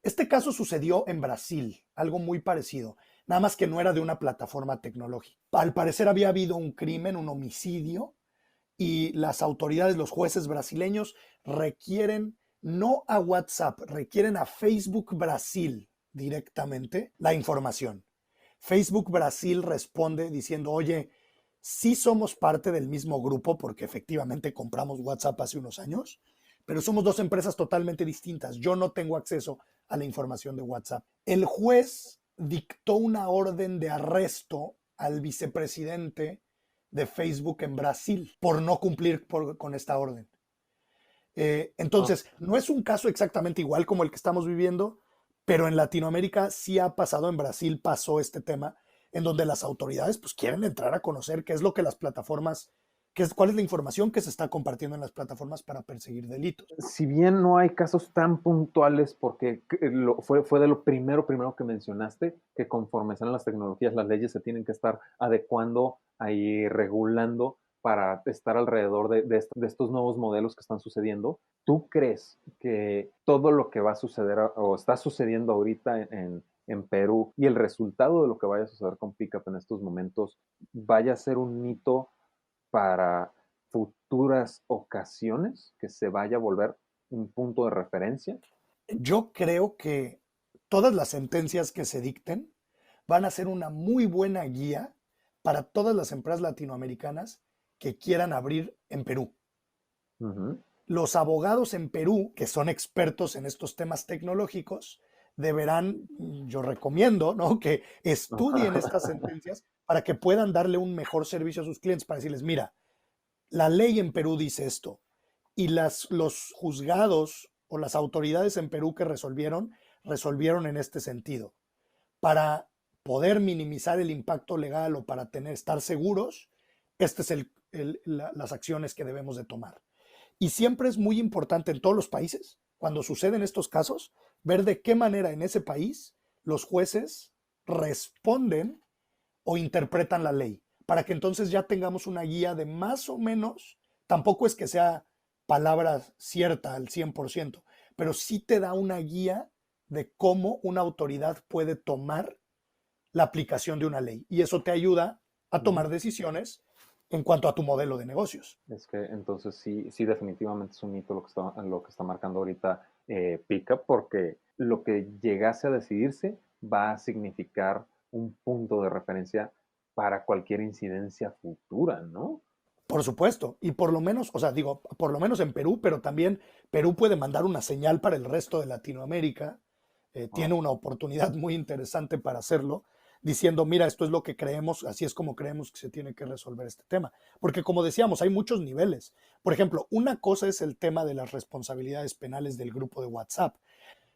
Este caso sucedió en Brasil, algo muy parecido, nada más que no era de una plataforma tecnológica. Al parecer había habido un crimen, un homicidio, y las autoridades, los jueces brasileños requieren no a WhatsApp, requieren a Facebook Brasil directamente la información. Facebook Brasil responde diciendo, oye, sí somos parte del mismo grupo porque efectivamente compramos WhatsApp hace unos años, pero somos dos empresas totalmente distintas. Yo no tengo acceso a la información de WhatsApp. El juez dictó una orden de arresto al vicepresidente de Facebook en Brasil por no cumplir con esta orden. Entonces, no es un caso exactamente igual como el que estamos viviendo, pero en Latinoamérica sí ha pasado, en Brasil pasó este tema, en donde las autoridades pues quieren entrar a conocer qué es lo que las plataformas, cuál es la información que se está compartiendo en las plataformas para perseguir delitos. Si bien no hay casos tan puntuales, porque fue de lo primero que mencionaste, que conforme salen las tecnologías, las leyes se tienen que estar adecuando y regulando para estar alrededor de estos nuevos modelos que están sucediendo. ¿Tú crees que todo lo que va a suceder o está sucediendo ahorita en Perú y el resultado de lo que vaya a suceder con Pickup en estos momentos vaya a ser un hito para futuras ocasiones, que se vaya a volver un punto de referencia? Yo creo que todas las sentencias que se dicten van a ser una muy buena guía para todas las empresas latinoamericanas que quieran abrir en Perú. Uh-huh. Los abogados en Perú, que son expertos en estos temas tecnológicos, deberán, yo recomiendo, ¿no?, que estudien estas sentencias para que puedan darle un mejor servicio a sus clientes, para decirles, mira, la ley en Perú dice esto, y los juzgados o las autoridades en Perú que resolvieron en este sentido. Para poder minimizar el impacto legal o para estar seguros, estas es las acciones que debemos de tomar. Y siempre es muy importante en todos los países, cuando suceden estos casos, ver de qué manera en ese país los jueces responden o interpretan la ley, para que entonces ya tengamos una guía de más o menos, tampoco es que sea palabra cierta al 100%, pero sí te da una guía de cómo una autoridad puede tomar la aplicación de una ley. Y eso te ayuda a tomar decisiones en cuanto a tu modelo de negocios. Es que entonces sí definitivamente es un hito lo que está marcando ahorita Pickup, porque lo que llegase a decidirse va a significar un punto de referencia para cualquier incidencia futura, ¿no? Por supuesto, y por lo menos, o sea, digo, por lo menos en Perú, pero también Perú puede mandar una señal para el resto de Latinoamérica, tiene una oportunidad muy interesante para hacerlo, diciendo, mira, esto es lo que creemos, así es como creemos que se tiene que resolver este tema. Porque como decíamos, hay muchos niveles. Por ejemplo, una cosa es el tema de las responsabilidades penales del grupo de WhatsApp.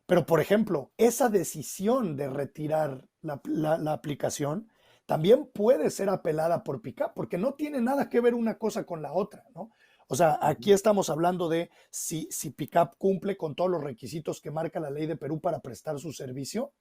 Pero, por ejemplo, esa decisión de retirar la aplicación también puede ser apelada por Pickup, porque no tiene nada que ver una cosa con la otra, ¿no? O sea, aquí estamos hablando de si Pickup cumple con todos los requisitos que marca la ley de Perú para prestar su servicio,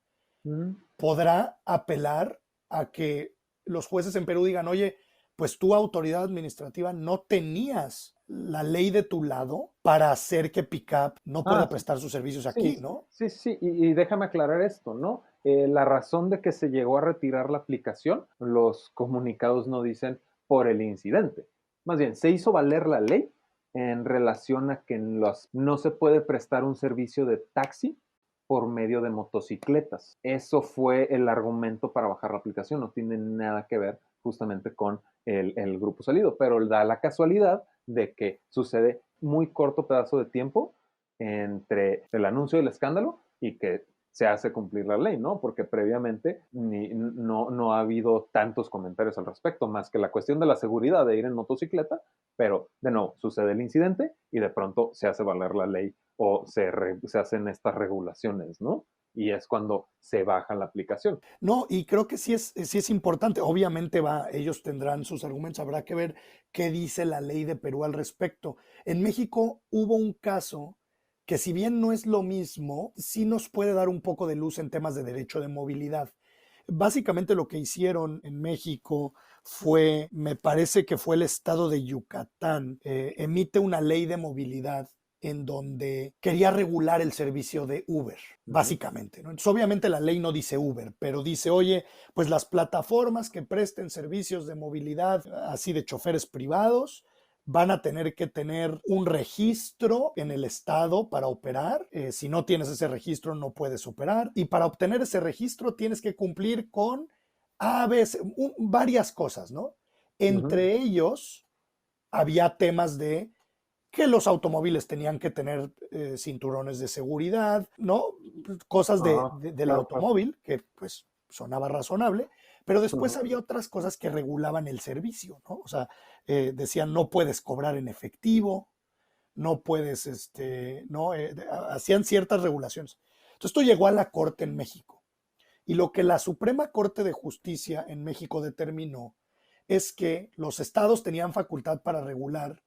podrá apelar a que los jueces en Perú digan, oye, pues tu autoridad administrativa no tenías la ley de tu lado para hacer que Pickup no pueda prestar sus servicios aquí, ¿no? Sí, y déjame aclarar esto, ¿no? La razón de que se llegó a retirar la aplicación, los comunicados no dicen por el incidente. Más bien, se hizo valer la ley en relación a que no se puede prestar un servicio de taxi por medio de motocicletas. Eso fue el argumento para bajar la aplicación, no tiene nada que ver justamente con el grupo salido, pero da la casualidad de que sucede muy corto pedazo de tiempo entre el anuncio del escándalo y que se hace cumplir la ley, ¿no? Porque previamente no ha habido tantos comentarios al respecto, más que la cuestión de la seguridad de ir en motocicleta, pero de nuevo sucede el incidente y de pronto se hace valer la ley o se hacen estas regulaciones, ¿no? Y es cuando se baja la aplicación. No, y creo que sí es importante. Obviamente ellos tendrán sus argumentos, habrá que ver qué dice la ley de Perú al respecto. En México hubo un caso que, si bien no es lo mismo, sí nos puede dar un poco de luz en temas de derecho de movilidad. Básicamente lo que hicieron en México fue, me parece que fue el estado de Yucatán, emite una ley de movilidad en donde quería regular el servicio de Uber, básicamente, ¿no? Entonces, obviamente la ley no dice Uber, pero dice, oye, pues las plataformas que presten servicios de movilidad, así de choferes privados, van a tener que tener un registro en el estado para operar. Si no tienes ese registro, no puedes operar. Y para obtener ese registro tienes que cumplir con A veces, varias cosas, ¿no? Entre ellos había temas de que los automóviles tenían que tener cinturones de seguridad, ¿no? Cosas del claro, automóvil, que pues sonaba razonable, pero después Ujú. había otras cosas que regulaban el servicio, ¿no? O sea, decían no puedes cobrar en efectivo, no puedes, ¿no? Hacían ciertas regulaciones. Entonces esto llegó a la Corte en México. Y lo que la Suprema Corte de Justicia en México determinó es que los estados tenían facultad para regular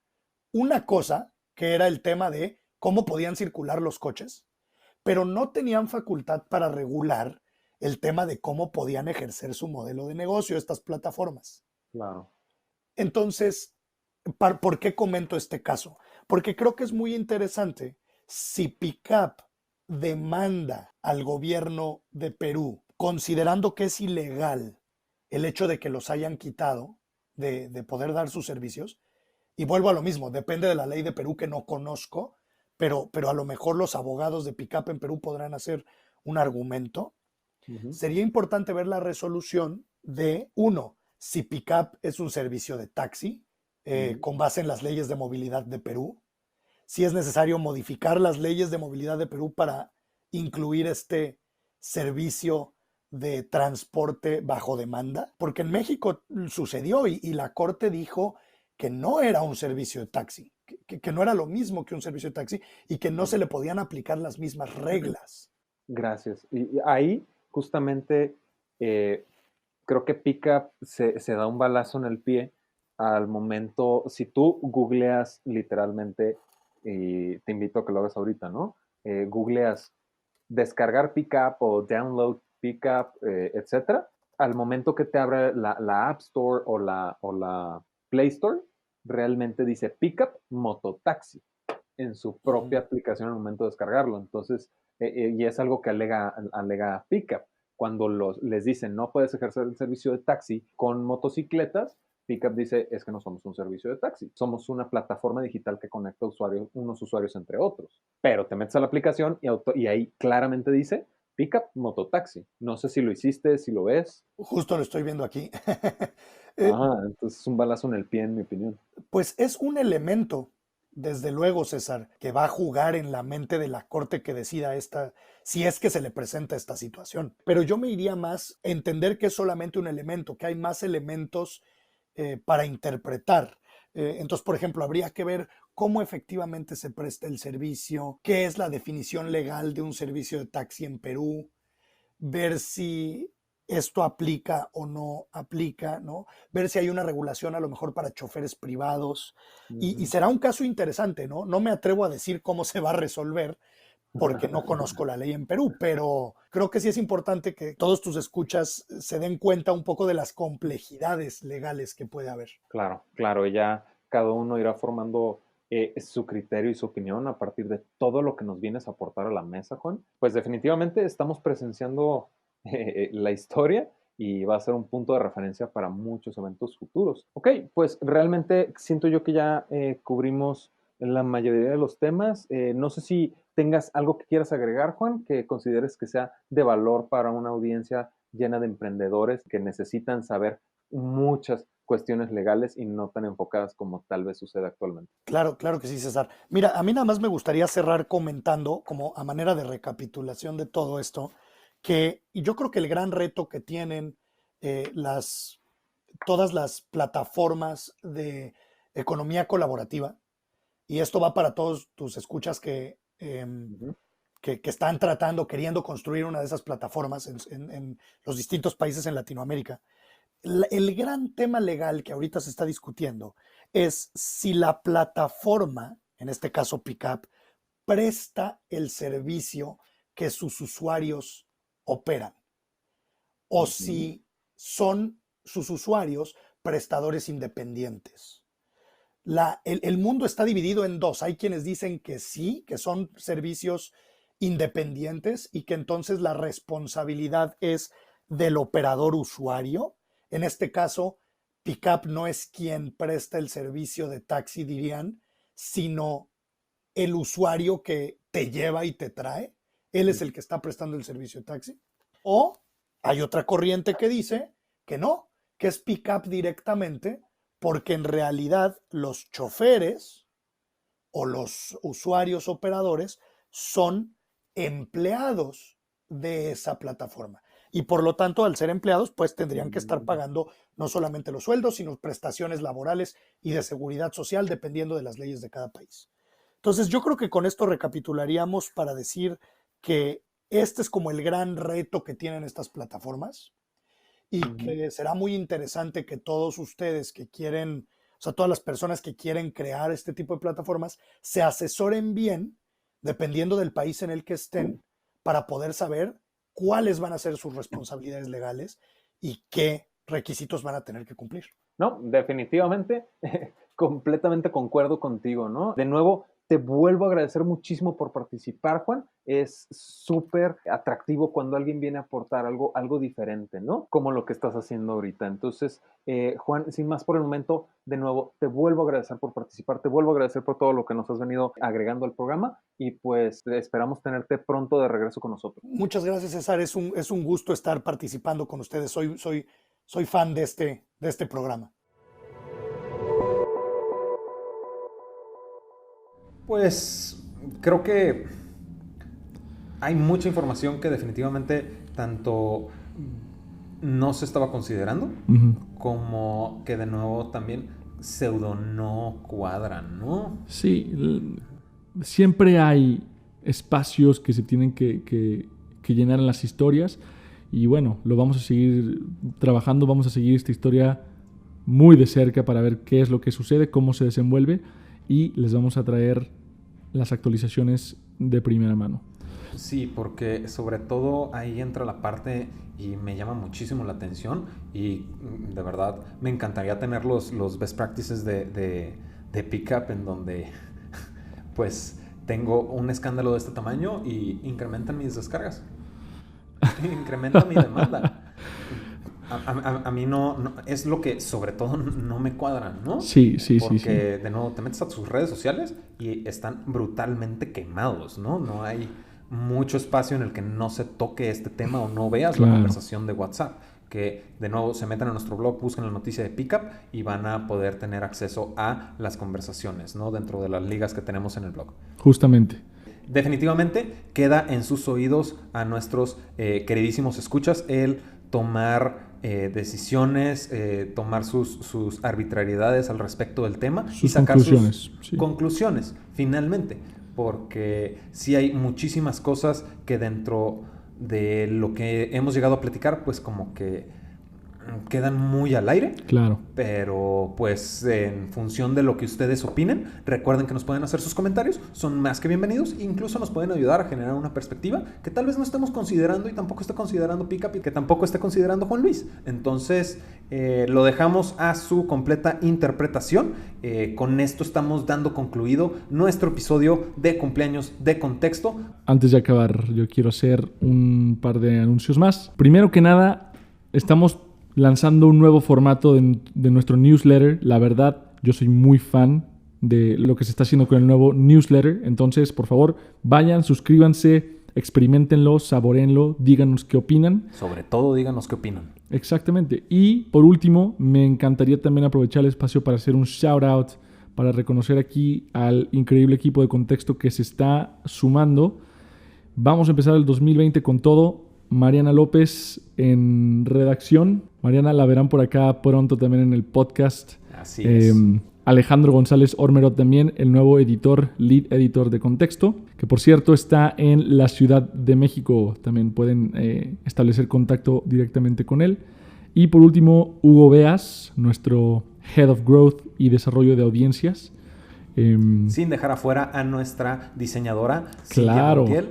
una cosa, que era el tema de cómo podían circular los coches, pero no tenían facultad para regular el tema de cómo podían ejercer su modelo de negocio estas plataformas. Claro. Entonces, ¿por qué comento este caso? Porque creo que es muy interesante. Si Pickup demanda al gobierno de Perú, considerando que es ilegal el hecho de que los hayan quitado de poder dar sus servicios, y vuelvo a lo mismo, depende de la ley de Perú que no conozco, pero a lo mejor los abogados de Pickup en Perú podrán hacer un argumento. Ujú. Sería importante ver la resolución de, uno, si Pickup es un servicio de taxi, con base en las leyes de movilidad de Perú, si es necesario modificar las leyes de movilidad de Perú para incluir este servicio de transporte bajo demanda, porque en México sucedió y la Corte dijo que no era un servicio de taxi, que no era lo mismo que un servicio de taxi y que no se le podían aplicar las mismas reglas. Gracias. Y ahí justamente eh, creo que Pickup se da un balazo en el pie al momento, si tú googleas literalmente, y te invito a que lo hagas ahorita, ¿no? Googleas descargar Pickup o download Pickup, etcétera. Al momento que te abre la App Store o la Play Store, realmente dice Pickup Mototaxi en su propia aplicación al momento de descargarlo. Entonces, y es algo que alega Pickup. Cuando les dicen no puedes ejercer el servicio de taxi con motocicletas, Pickup dice es que no somos un servicio de taxi, somos una plataforma digital que conecta unos usuarios entre otros. Pero te metes a la aplicación y ahí claramente dice Pickup Mototaxi. No sé si lo hiciste, si lo ves. Justo lo estoy viendo aquí. Entonces es un balazo en el pie, en mi opinión. Pues es un elemento, desde luego, César, que va a jugar en la mente de la corte que decida si es que se le presenta esta situación. Pero yo me iría más a entender que es solamente un elemento, que hay más elementos para interpretar. Entonces, por ejemplo, habría que ver cómo efectivamente se presta el servicio, qué es la definición legal de un servicio de taxi en Perú, ver si esto aplica o no aplica, ¿no? Ver si hay una regulación a lo mejor para choferes privados. Y será un caso interesante, ¿no? No me atrevo a decir cómo se va a resolver porque no conozco la ley en Perú, pero creo que sí es importante que todos tus escuchas se den cuenta un poco de las complejidades legales que puede haber. Claro, claro, ya cada uno irá formando su criterio y su opinión a partir de todo lo que nos vienes a aportar a la mesa, Juan. Pues definitivamente estamos presenciando la historia y va a ser un punto de referencia para muchos eventos futuros. Ok, pues realmente siento yo que ya cubrimos la mayoría de los temas. No sé si tengas algo que quieras agregar, Juan, que consideres que sea de valor para una audiencia llena de emprendedores que necesitan saber muchas cuestiones legales y no tan enfocadas como tal vez sucede actualmente. Claro, claro que sí, César. Mira, a mí nada más me gustaría cerrar comentando, como a manera de recapitulación de todo esto, que yo creo que el gran reto que tienen todas las plataformas de economía colaborativa, y esto va para todos tus escuchas Ujú. que están tratando, queriendo construir una de esas plataformas en los distintos países en Latinoamérica. El gran tema legal que ahorita se está discutiendo es si la plataforma, en este caso Pickup, presta el servicio que sus usuarios operan o Ujú. si son sus usuarios prestadores independientes. El mundo está dividido en dos. Hay quienes dicen que sí, que son servicios independientes y que entonces la responsabilidad es del operador usuario. En este caso, Pickup no es quien presta el servicio de taxi, dirían, sino el usuario que te lleva y te trae. Él es el que está prestando el servicio de taxi. O hay otra corriente que dice que no, que es pick-up directamente, porque en realidad los choferes o los usuarios operadores son empleados de esa plataforma. Y por lo tanto, al ser empleados, pues tendrían que estar pagando no solamente los sueldos, sino prestaciones laborales y de seguridad social, dependiendo de las leyes de cada país. Entonces, yo creo que con esto recapitularíamos para decir que este es como el gran reto que tienen estas plataformas y que será muy interesante que todos ustedes que quieren, o sea, todas las personas que quieren crear este tipo de plataformas, se asesoren bien, dependiendo del país en el que estén, para poder saber cuáles van a ser sus responsabilidades legales y qué requisitos van a tener que cumplir. No, definitivamente, completamente concuerdo contigo, ¿no? De nuevo, te vuelvo a agradecer muchísimo por participar, Juan. Es súper atractivo cuando alguien viene a aportar algo diferente, ¿no? Como lo que estás haciendo ahorita. Entonces, Juan, sin más por el momento, de nuevo, te vuelvo a agradecer por participar, te vuelvo a agradecer por todo lo que nos has venido agregando al programa y pues esperamos tenerte pronto de regreso con nosotros. Muchas gracias, César. Es un gusto estar participando con ustedes. Soy fan de este programa. Pues creo que hay mucha información que definitivamente tanto no se estaba considerando, como que de nuevo también pseudo no cuadran, ¿no? Sí, siempre hay espacios que se tienen que llenar en las historias y bueno, lo vamos a seguir trabajando, vamos a seguir esta historia muy de cerca para ver qué es lo que sucede, cómo se desenvuelve y les vamos a traer las actualizaciones de primera mano. Sí, porque sobre todo ahí entra la parte y me llama muchísimo la atención y de verdad me encantaría tener los best practices de Pickup en donde pues tengo un escándalo de este tamaño y incrementan mis descargas, incrementa mi demanda. A mí no es lo que sobre todo no me cuadra, ¿no? Sí. Porque de nuevo te metes a sus redes sociales y están brutalmente quemados, ¿no? No hay mucho espacio en el que no se toque este tema o no veas la conversación de WhatsApp. Que de nuevo se metan a nuestro blog, busquen la noticia de Pickup y van a poder tener acceso a las conversaciones, ¿no? Dentro de las ligas que tenemos en el blog. Justamente. Definitivamente queda en sus oídos a nuestros queridísimos escuchas el tomar decisiones, tomar sus arbitrariedades al respecto del tema y sacar sus conclusiones, finalmente, porque sí hay muchísimas cosas que dentro de lo que hemos llegado a platicar, pues como que quedan muy al aire. Claro. Pero pues en función de lo que ustedes opinen, recuerden que nos pueden hacer sus comentarios, son más que bienvenidos, incluso nos pueden ayudar a generar una perspectiva que tal vez no estemos considerando y tampoco esté considerando Pickup y que tampoco esté considerando Juan Luis. Entonces lo dejamos a su completa interpretación. Con esto estamos dando concluido nuestro episodio de cumpleaños de contexto. Antes de acabar, yo quiero hacer un par de anuncios más. Primero que nada, estamos lanzando un nuevo formato de nuestro newsletter. La verdad, yo soy muy fan de lo que se está haciendo con el nuevo newsletter. Entonces, por favor, vayan, suscríbanse, experimentenlo, saboréenlo, díganos qué opinan. Sobre todo, díganos qué opinan. Exactamente. Y por último, me encantaría también aprovechar el espacio para hacer un shout out, para reconocer aquí al increíble equipo de contexto que se está sumando. Vamos a empezar el 2020 con todo. Mariana López en redacción. Mariana la verán por acá pronto también en el podcast. Así es. Alejandro González Ormerod también, el nuevo lead editor de Contexto, que por cierto está en la Ciudad de México. También pueden establecer contacto directamente con él. Y por último, Hugo Beas, nuestro Head of Growth y Desarrollo de Audiencias. Sin dejar afuera a nuestra diseñadora, Silvia Montiel.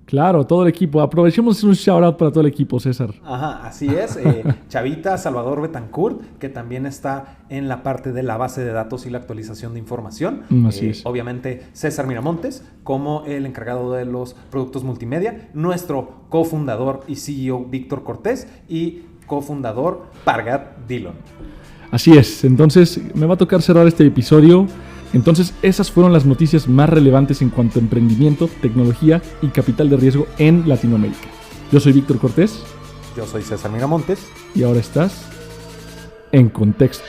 Claro, todo el equipo. Aprovechemos hacer un shout out para todo el equipo, César. Ajá, así es. Chavita, Salvador Betancourt, que también está en la parte de la base de datos y la actualización de información. Así es. Obviamente, César Miramontes, como el encargado de los productos multimedia. Nuestro cofundador y CEO, Víctor Cortés, y cofundador, Pargat Dillon. Así es. Entonces, me va a tocar cerrar este episodio. Entonces, esas fueron las noticias más relevantes en cuanto a emprendimiento, tecnología y capital de riesgo en Latinoamérica. Yo soy Víctor Cortés. Yo soy César Miramontes. Y ahora estás en contexto.